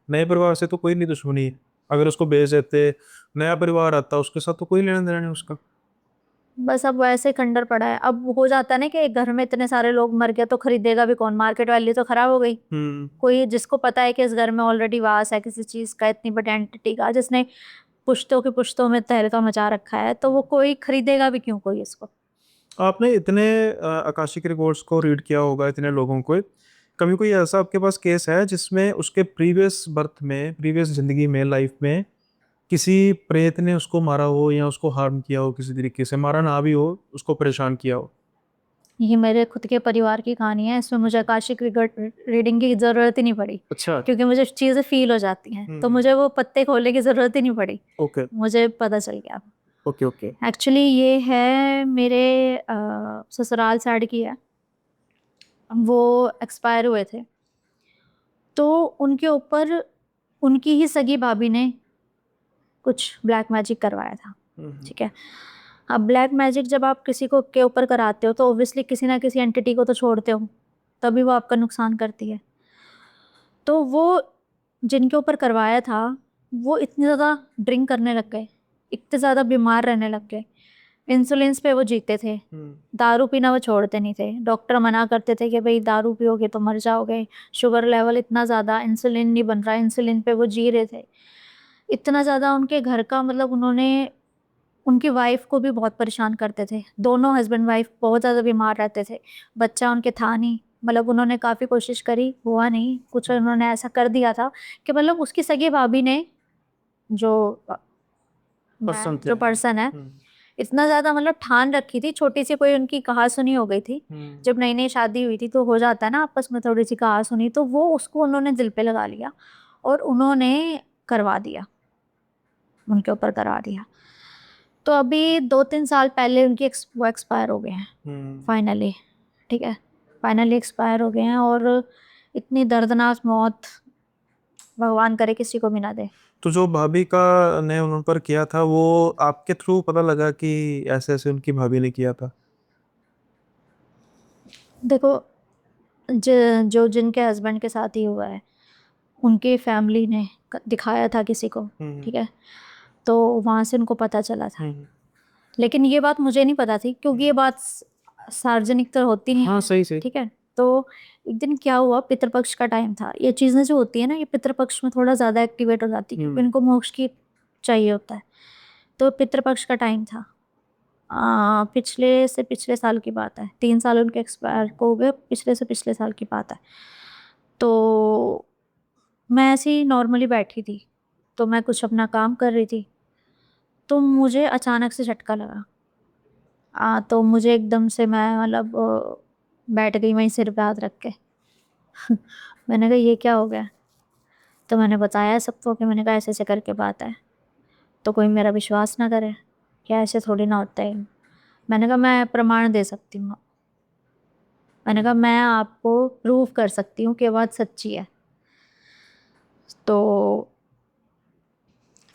नए परिवार से तो कोई नहीं दुश्मनी है। अगर उसको बेच देते, नया परिवार आता, उसके साथ तो कोई लेना देना नहीं उसका। बस अब वैसे खंडर पड़ा है। अब हो जाता है ना कि एक घर में इतने सारे लोग मर गए तो खरीदेगा भी कौन, मार्केट वैल्यू तो खराब हो गई। कोई जिसको पता है कि इस घर में ऑलरेडी वास है किसी चीज का, इतनी बड़ी एंटिटी का, जिसने पुश्तों के पुश्तों में तहलका मचा रखा है, तो वो कोई खरीदेगा भी क्यों कोई इसको। आपने इतने आकाशिक रिकॉर्ड्स को रीड किया होगा, इतने लोगों को, कभी कोई ऐसा आपके पास केस है जिसमें उसके प्रीवियस बर्थ में, प्रीवियस जिंदगी में, लाइफ में किसी प्रेत ने उसको मारा हो या उसको हार्म किया हो, किसी तरीके से, मारा ना भी हो, उसको परेशान किया हो? ये मेरे खुद के परिवार की कहानी है, इसमें मुझे आकाशिक रीडिंग की जरूरत ही नहीं पड़ी, अच्छा। क्योंकि मुझे चीजें फील हो जाती हैं, तो मुझे वो पत्ते खोलने की जरूरत ही नहीं पड़ी, ओके मुझे पता चल गया। Okay okay. एक्चुअली ये है मेरे ससुराल साइड की है, वो एक्सपायर हुए थे, तो उनके ऊपर उनकी ही सगी भाभी ने कुछ ब्लैक मैजिक करवाया था, ठीक है। अब ब्लैक मैजिक जब आप किसी को के ऊपर कराते हो तो ऑब्वियसली किसी ना किसी एंटिटी को तो छोड़ते हो, तभी वो आपका नुकसान करती है। तो वो जिनके ऊपर करवाया था वो इतनी ज़्यादा ड्रिंक करने लग गए, इतने ज़्यादा बीमार रहने लग गए। इंसुलिन पे वो जीते थे, दारू पीना वो छोड़ते नहीं थे। डॉक्टर मना करते थे कि भाई दारू पियोगे तो मर जाओगे, शुगर लेवल इतना ज़्यादा, इंसुलिन नहीं बन रहा, इंसुलिन पे वो जी रहे थे। इतना ज़्यादा उनके घर का मतलब उन्होंने उनकी वाइफ को भी बहुत परेशान करते थे। दोनों हस्बैंड वाइफ बहुत ज़्यादा बीमार रहते थे, बच्चा उनके था नहीं। मतलब उन्होंने काफ़ी कोशिश करी, हुआ नहीं कुछ। उन्होंने ऐसा कर दिया था कि मतलब उसकी सगी भाभी ने जो पर्सन थे। जो पर्सन है, इतना ज़्यादा मतलब ठान रखी थी। छोटी सी कोई उनकी कहा सुनी हो गई थी, जब नई नई शादी हुई थी तो हो जाता है ना आपस में थोड़ी सी कहा सुनी, तो वो उसको उन्होंने दिल पे लगा लिया और उन्होंने करवा दिया, उनके ऊपर करा दिया। तो अभी 2-3 साल पहले उनकी वो एक्सपायर हो गए हैं फाइनली, ठीक है। फाइनली एक्सपायर हो गए हैं और इतनी दर्दनाक मौत भगवान करे किसी को भी ना दे। तो जो भाभी का ने उन पर किया था वो आपके थ्रू पता लगा कि ऐसे ऐसे उनकी भाभी ने किया था? देखो, जो जिनके हस्बैंड के साथ ही हुआ है उनके फैमिली ने दिखाया था किसी को, ठीक है। तो वहाँ से उनको पता चला था, लेकिन ये बात मुझे नहीं पता थी क्योंकि ये बात सार्वजनिक तो होती नहीं हाँ है, सही सही। ठीक है। तो एक दिन क्या हुआ, पितृपक्ष का टाइम था। ये चीज़ें जो होती है ना, ये पितृपक्ष में थोड़ा ज़्यादा एक्टिवेट हो जाती है क्योंकि इनको मोक्ष की चाहिए होता है। तो पितृपक्ष का टाइम था, पिछले से पिछले साल की बात है। 3 साल उनके एक्सपायर को हो गए, पिछले से पिछले साल की बात है। तो मैं ऐसे ही नॉर्मली बैठी थी, तो मैं कुछ अपना काम कर रही थी, तो मुझे अचानक से झटका लगा। तो मुझे एकदम से मैं मतलब बैठ गई वहीं सिर पे हाथ रख के। मैंने कहा ये क्या हो गया? तो मैंने बताया सबको कि मैंने कहा ऐसे ऐसे करके बात है। तो कोई मेरा विश्वास ना करे, क्या ऐसे थोड़ी ना होता है। मैंने कहा मैं प्रमाण दे सकती हूँ, मैंने कहा मैं आपको प्रूव कर सकती हूँ कि ये बात सच्ची है। तो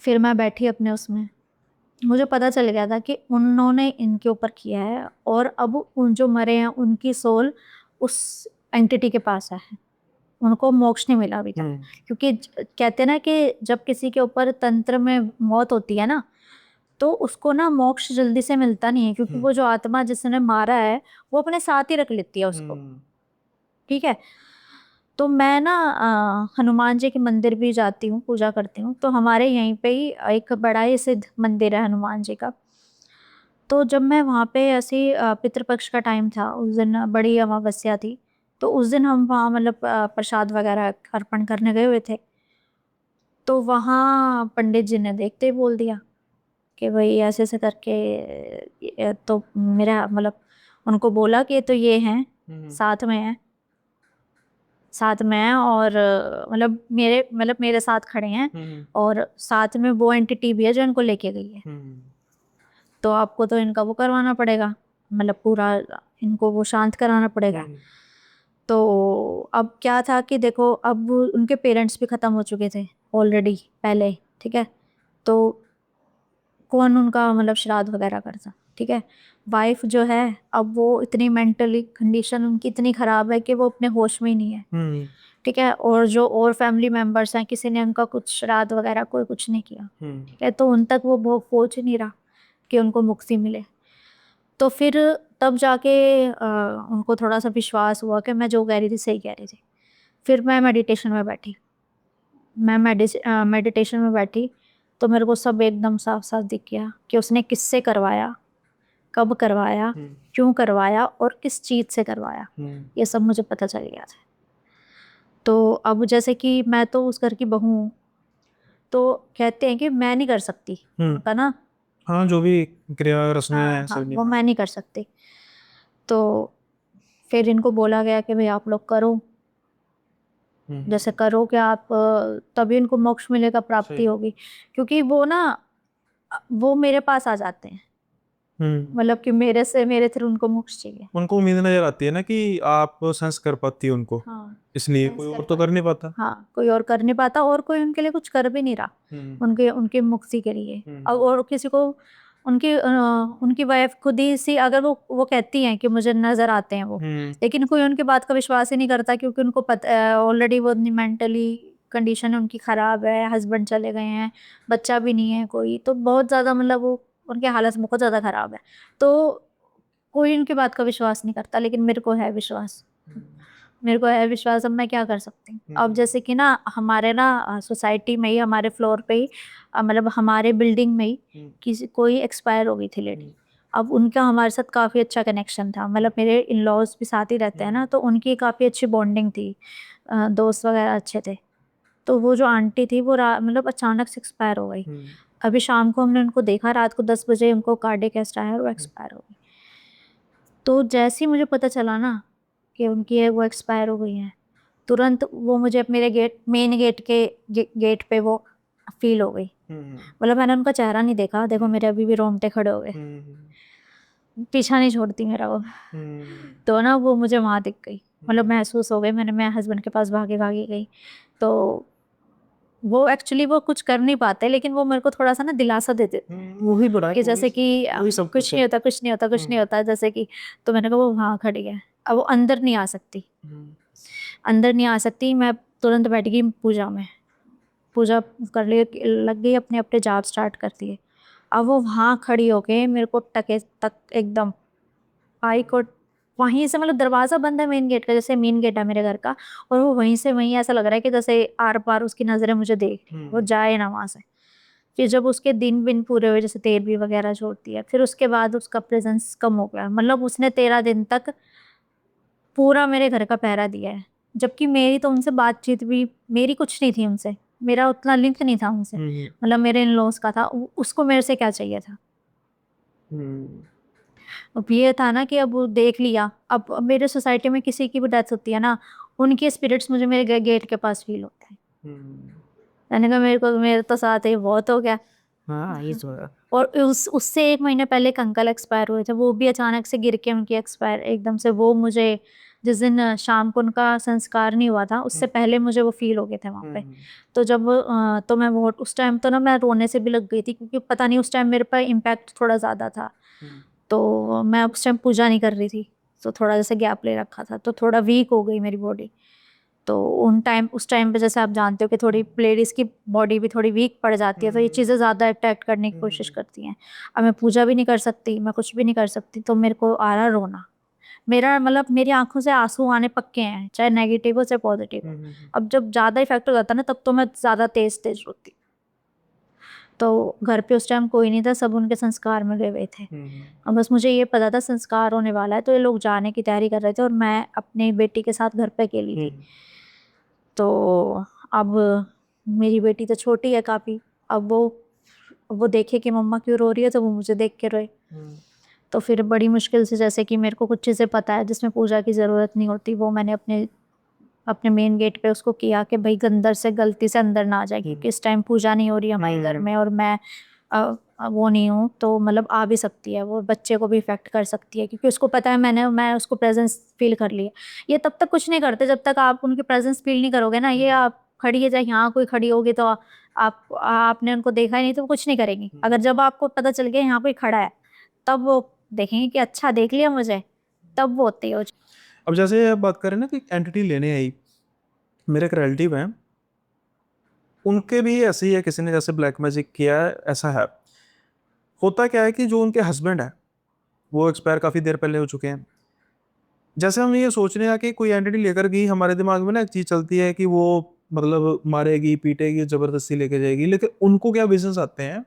फिर मैं बैठी अपने उसमें, मुझे पता चल गया था कि उन्होंने इनके ऊपर किया है और अब उन जो मरे हैं उनकी सोल उस एंटिटी के पास है, उनको मोक्ष नहीं मिला अभी तक। क्योंकि कहते हैं ना कि जब किसी के ऊपर तंत्र में मौत होती है ना, तो उसको ना मोक्ष जल्दी से मिलता नहीं है, क्योंकि वो जो आत्मा जिसने मारा है वो अपने साथ ही रख लेती है उसको, ठीक है। तो मैं ना हनुमान जी के मंदिर भी जाती हूँ, पूजा करती हूँ। तो हमारे यहीं पे ही एक बड़ा ही सिद्ध मंदिर है हनुमान जी का। तो जब मैं वहाँ पे ऐसे ही पितृपक्ष का टाइम था, उस दिन बड़ी अमावस्या थी, तो उस दिन हम वहाँ मतलब प्रसाद वगैरह अर्पण करने गए हुए थे। तो वहाँ पंडित जी ने देखते ही बोल दिया कि भाई ऐसे ऐसे करके तो मेरा मतलब उनको बोला कि तो ये हैं, साथ में हैं, साथ में हैं और मतलब मेरे साथ खड़े हैं और साथ में वो एंटिटी भी है जो इनको लेके गई है। तो आपको तो इनका वो करवाना पड़ेगा, मतलब पूरा इनको वो शांत कराना पड़ेगा। तो अब क्या था कि देखो, अब उनके पेरेंट्स भी ख़त्म हो चुके थे ऑलरेडी पहले, ठीक है। तो कौन उनका मतलब श्राद्ध वगैरह करता, ठीक है। वाइफ जो है, अब वो इतनी मेंटली कंडीशन उनकी इतनी ख़राब है कि वो अपने होश में ही नहीं है, ठीक है। और जो और फैमिली मेम्बर्स हैं, किसी ने उनका कुछ श्राद्ध वगैरह कोई कुछ नहीं किया, ठीक है। तो उन तक वो भोग पहुँच ही नहीं रहा कि उनको मुक्ति मिले। तो फिर तब जाके उनको थोड़ा सा विश्वास हुआ कि मैं जो कह रही थी सही कह रही थी। फिर मैं मेडिटेशन में बैठी, मैं मेडिटेशन में बैठी, तो मेरे को सब एकदम साफ साफ दिख गया कि उसने किससे करवाया, कब करवाया, क्यों करवाया और किस चीज़ से करवाया, ये सब मुझे पता चल गया था। तो अब जैसे कि मैं तो उस घर की बहू हूँ, तो कहते हैं कि मैं नहीं कर सकती उनका ना, हाँ जो भी क्रिया रस्में हैं हाँ सब वो मैं नहीं कर सकती। तो फिर इनको बोला गया कि भाई आप लोग करो, जैसे करो कि आप तभी इनको मोक्ष मिलेगा, प्राप्ति होगी। क्योंकि वो ना वो मेरे पास आ जाते हैं, मतलब कि मेरे थ्रू उनको मोक्ष चाहिए। उनको उम्मीद नजर आती है ना कि आप सेंस कर पाती है उनको, हाँ, इसलिए सेंस कोई कर और तो कर पाते। नहीं पाता। हाँ, कोई और कर नहीं पाता और कोई उनके लिए कुछ कर भी नहीं रहा उनके उनके मुक्ति के लिए। और किसी को उनकी वाइफ खुद ही सी अगर वो कहती हैं कि मुझे नजर आते हैं वो, लेकिन कोई उनकी बात का विश्वास ही नहीं करता क्योंकि उनको पता ऑलरेडी वो मेंटली कंडीशन उनकी खराब है, हस्बैंड चले गए हैं, बच्चा भी नहीं है कोई, तो बहुत ज़्यादा मतलब वो उनकी हालत बहुत ज़्यादा खराब है। तो कोई उनकी बात का विश्वास नहीं करता, लेकिन मेरे को है विश्वास। मेरे को है विश्वास, अब मैं क्या कर सकती हूँ। अब जैसे कि ना हमारे ना सोसाइटी में ही हमारे फ्लोर पे ही मतलब हमारे बिल्डिंग में ही किसी कोई एक्सपायर हो गई थी लेडी। अब उनका हमारे साथ काफ़ी अच्छा कनेक्शन था, मतलब मेरे इन लॉज भी साथ ही रहते हैं ना, तो उनकी काफ़ी अच्छी बॉन्डिंग थी, दोस्त वगैरह अच्छे थे। तो वो जो आंटी थी वो मतलब अचानक से एक्सपायर हो गई। अभी शाम को हमने उनको देखा, रात को 10 बजे उनको कार्डियक अरेस्ट आया और वो एक्सपायर हो गई। तो जैसे ही मुझे पता चला ना कि उनकी वो एक्सपायर हो गई हैं, तुरंत वो मुझे मेरे मेन गेट पे वो फील हो गई। मतलब मैंने उनका चेहरा नहीं देखा, देखो मेरे अभी भी रोंगटे खड़े हो गए, पीछा नहीं छोड़ती मेरा वो। तो ना वो मुझे वहाँ दिख गई, मतलब महसूस हो गई। मैं हस्बैंड के पास भागे भागी गई। तो वो एक्चुअली वो कुछ कर नहीं पाते, लेकिन वो मेरे को थोड़ा सा ना दिलासा देते वही बड़ा कि जैसे कि वही सब कुछ नहीं होता, कुछ नहीं होता, कुछ नहीं होता, जैसे कि। तो मैंने कहा वो वहाँ खड़ी है, अब वो अंदर नहीं आ सकती, अंदर नहीं आ सकती। मैं तुरंत बैठ गई पूजा में, पूजा कर ले लग गई, अपने अपने जाप स्टार्ट कर दिए। अब वो वहाँ खड़ी होके मेरे को टके तक एकदम आई को, वहीं से मतलब दरवाज़ा बंद है मेन गेट का, जैसे मेन गेट है मेरे घर का, और वो वहीं से वहीं ऐसा लग रहा है कि जैसे आर पार उसकी नज़रें मुझे देख रही हैं, वो जाए ना वहाँ से। फिर जब उसके दिन बिन पूरे हुए, जैसे तेरहवीं वगैरह छोड़ती है, फिर उसके बाद उसका प्रेजेंस कम हो गया, मतलब उसने 13 दिन तक पूरा मेरे घर का पहरा दिया है। जबकि मेरी तो उनसे बातचीत भी, मेरी कुछ नहीं थी उनसे, मेरा उतना लिंक नहीं था उनसे, मतलब मेरे इन लॉज का था, उसको मेरे से क्या चाहिए था। अब ये था ना कि अब वो देख लिया, अब मेरे सोसाइटी में किसी की भी डेथ होती है ना, उनके स्पिरिट्स मुझे मेरे गेट के पास फील होते हैं। मैंने कहा मेरे तो साथ ही बहुत हो गया। हाँ ये तो है। और उससे 1 महीने पहले एक अंकल एक्सपायर हुए थे, वो भी अचानक से गिर के उनकी एक्सपायर एकदम से। वो मुझे जिस दिन शाम को उनका संस्कार नहीं हुआ था, उससे पहले मुझे वो फील हो गए थे वहाँ पे। तो जब तो मैं वो उस टाइम तो ना मैं रोने से भी लग गई थी, क्योंकि पता नहीं उस टाइम मेरे पर इम्पैक्ट थोड़ा ज़्यादा था। तो मैं उस टाइम पूजा नहीं कर रही थी, तो थोड़ा जैसे गैप ले रखा था, तो थोड़ा वीक हो गई मेरी बॉडी। तो उस टाइम पे जैसे आप जानते हो कि थोड़ी लेडीज़ की बॉडी भी थोड़ी वीक पड़ जाती है, तो ये चीज़ें ज़्यादा अट्रैक्ट करने की कोशिश करती हैं। अब मैं पूजा भी नहीं कर सकती, मैं कुछ भी नहीं कर सकती, तो मेरे को आ रहा रोना। मेरा मतलब मेरी आंखों से आंसू आने पक्के हैं, चाहे नेगेटिव हो चाहे पॉजिटिव हो। अब जब ज़्यादा इफेक्ट हो जाता है ना, तब तो मैं ज़्यादा तेज तेज रोती। तो घर पे उस टाइम कोई नहीं था, सब उनके संस्कार में गए हुए थे। अब बस मुझे ये पता था संस्कार होने वाला है, तो ये लोग जाने की तैयारी कर रहे थे और मैं अपनी बेटी के साथ घर पे अकेली थी। तो अब मेरी बेटी तो छोटी है काफ़ी, अब वो देखे कि मम्मा क्यों रो रही है, तो वो मुझे देख के रोए। तो फिर बड़ी मुश्किल से, जैसे कि मेरे को कुछ चीज़ें पता है जिसमें पूजा की ज़रूरत नहीं होती, वो मैंने अपने अपने मेन गेट पे उसको किया कि भाई अंदर से गलती से अंदर ना आ जाए, क्योंकि इस टाइम पूजा नहीं हो रही हमारे घर में, और मैं वो नहीं हूँ, तो मतलब आ भी सकती है, वो बच्चे को भी इफेक्ट कर सकती है, क्योंकि उसको पता है मैं उसको प्रेजेंस फील कर लिया। ये तब तक कुछ नहीं करते जब तक आप उनकी प्रेजेंस फील नहीं करोगे ना। ये आप खड़ी है, चाहे यहाँ कोई खड़ी होगी, तो आपने उनको देखा ही नहीं तो वो कुछ नहीं करेंगी। अगर जब आपको पता चल गया यहाँ कोई खड़ा है, तब वो देखेंगे कि अच्छा देख लिया मुझे, तब वो होती हो। अब जैसे आप बात करें ना कि एंटिटी लेने आई, मेरे एक रिलेटिव हैं, उनके भी ऐसे ही है, किसी ने जैसे ब्लैक मैजिक किया है, ऐसा है। होता क्या है कि जो उनके हस्बैंड है वो एक्सपायर काफ़ी देर पहले हो चुके हैं। जैसे हम ये सोच रहे हैं कि कोई एंटिटी लेकर गई, हमारे दिमाग में ना एक चीज़ चलती है कि वो मतलब मारेगी पीटेगी ज़बरदस्ती लेके जाएगी, लेकिन उनको क्या विजन्स आते हैं,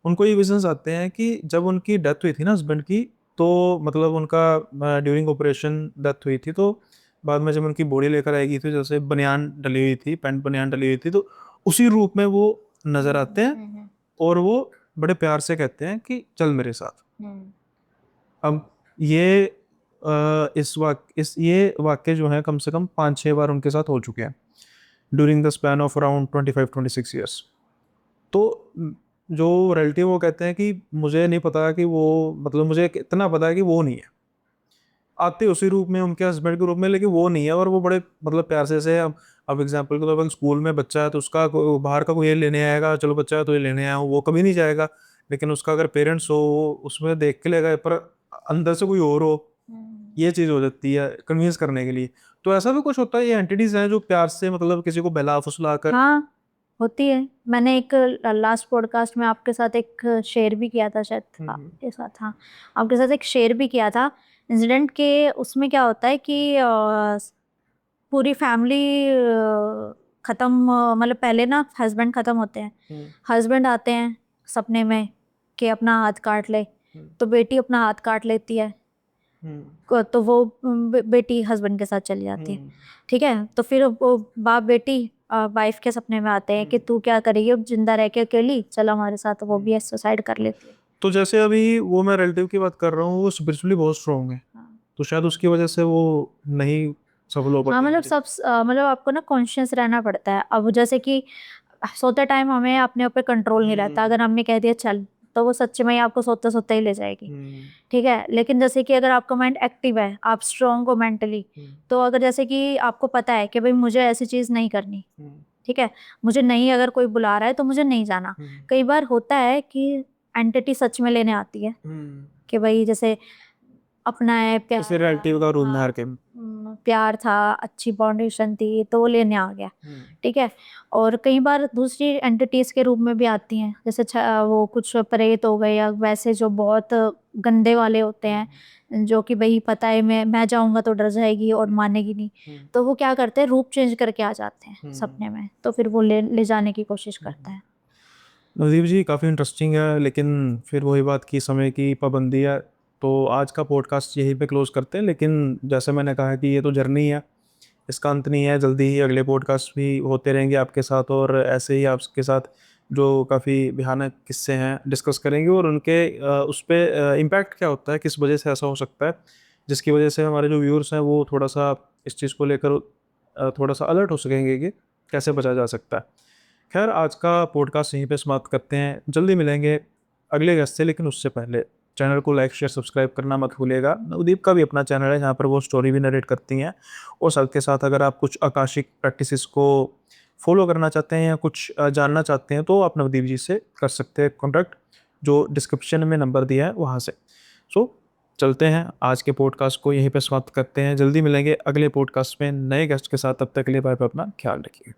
उनको ये विजन्स आते हैं कि जब उनकी डेथ हुई थी ना हस्बैंड की, तो मतलब उनका ड्यूरिंग ऑपरेशन डेथ हुई थी, तो बाद में जब उनकी बॉडी लेकर आई गई थी, जैसे बनियान डली हुई थी, पैंट बनियान डली हुई थी, तो उसी रूप में वो नज़र आते हैं और वो बड़े प्यार से कहते हैं कि चल मेरे साथ। अब ये ये वाक्य जो है कम से कम 5-6 बार उनके साथ हो चुके हैं during the span of around 25-26 years. तो जो रिलेटिव वो कहते हैं कि मुझे नहीं पता कि वो, मतलब मुझे इतना पता है कि वो नहीं है, आते उसी रूप में उनके हस्बैंड के रूप में, लेकिन वो नहीं है। और वो बड़े मतलब प्यार से अब एग्जांपल के तौर पर स्कूल में बच्चा है तो उसका बाहर का कोई ये लेने आएगा, चलो बच्चा है तो ये लेने आया हूँ, वो कभी नहीं जाएगा। लेकिन उसका अगर पेरेंट्स हो वो उसमें देख के लेगा, पर अंदर से कोई और हो, ये चीज़ हो जाती है कन्विंस करने के लिए। तो ऐसा भी कुछ होता है, ये एंटिटीज हैं जो प्यार से मतलब किसी को बहला फुसला कर। हाँ, होती है। मैंने एक लास्ट पॉडकास्ट में आपके साथ एक शेयर भी किया था, शायद आपके साथ, हाँ, आपके साथ एक शेयर भी किया था इंसिडेंट के। उसमें क्या होता है कि पूरी फैमिली ख़त्म, मतलब पहले ना हस्बैंड ख़त्म होते हैं, हस्बैंड आते हैं सपने में कि अपना हाथ काट ले, तो बेटी अपना हाथ काट लेती है, तो वो बेटी हस्बैंड के साथ चली जाती है। ठीक है, तो फिर वो बाप बेटी वाइफ के सपने में आते हैं कि तू क्या करेगी अब जिंदा रह के अकेली, चल हमारे साथ, तो वो भी सुसाइड कर लेती है। तो जैसे अभी वो मैं रिलेटिव की बात कर रहा हूँ, वो स्पिरिचुअली बहुत स्ट्रांग है, हाँ, तो शायद उसकी वजह से वो नहीं सफल हो हाँ, पाती। मतलब सब मतलब आपको ना कॉन्शियस रहना पड़ता है। अब जैसे कि सोते टाइम हमें अपने ऊपर कंट्रोल नहीं रहता, अगर हमने कह दिया चल, तो वो सच्चे में ही आपको सोते सोते ही ले जाएगी। ठीक है, लेकिन जैसे कि अगर आपका माइंड एक्टिव है, आप स्ट्रांग हो मेंटली, तो अगर जैसे कि आपको पता है कि भाई मुझे ऐसी चीज़ नहीं करनी, ठीक है, मुझे नहीं, अगर कोई बुला रहा है तो मुझे नहीं जाना। कई बार होता है कि एंटिटी सच में लेने आती है कि भाई जैसे अपना है, प्यार किसी रिलेटिव का रूम में था, हार के। प्यार था, अच्छी बाउंडेशन थी, तो वो लेने आ गया। ठीक है, और कई बार दूसरी एंटिटीज के रूप में भी आती हैं, जैसे वो कुछ प्रेत हो गए, या वैसे जो बहुत गंदे वाले होते हैं, जो कि भाई पता है मैं जाऊंगा तो डर जाएगी और मानेगी नहीं, तो वो क्या करते हैं, रूप चेंज करके आ जाते हैं सपने में, तो फिर वो ले जाने की कोशिश करता है। नवदीप जी काफ़ी इंटरेस्टिंग है, लेकिन फिर वही बात की समय की पाबंदी है, तो आज का पॉडकास्ट यहीं पे क्लोज करते हैं। लेकिन जैसे मैंने कहा कि ये तो जर्नी है, इसका अंत नहीं है। जल्दी ही अगले पॉडकास्ट भी होते रहेंगे आपके साथ, और ऐसे ही आपके साथ जो काफ़ी भयानक किस्से हैं डिस्कस करेंगे, और उनके उस पर इम्पैक्ट क्या होता है, किस वजह से ऐसा हो सकता है, जिसकी वजह से हमारे जो व्यूअर्स हैं वो थोड़ा सा इस चीज़ को लेकर थोड़ा सा अलर्ट हो सकेंगे कि कैसे बचा जा सकता है। खैर, आज का पॉडकास्ट यहीं पे समाप्त करते हैं, जल्दी मिलेंगे अगले गेस्ट से, लेकिन उससे पहले चैनल को लाइक शेयर सब्सक्राइब करना मत भूलिएगा। नवदीप का भी अपना चैनल है जहाँ पर वो स्टोरी भी नरेट करती हैं, और साथ के साथ अगर आप कुछ आकाशिक प्रैक्टिसेस को फॉलो करना चाहते हैं या कुछ जानना चाहते हैं, तो आप नवदीप जी से कर सकते हैं कॉन्टैक्ट, जो डिस्क्रिप्शन में नंबर दिया है वहाँ से। सो चलते हैं, आज के पॉडकास्ट को यहीं पर समाप्त करते हैं, जल्दी मिलेंगे अगले पॉडकास्ट में नए गेस्ट के साथ। तब तक के लिए बाय बाय, अपना ख्याल रखिए।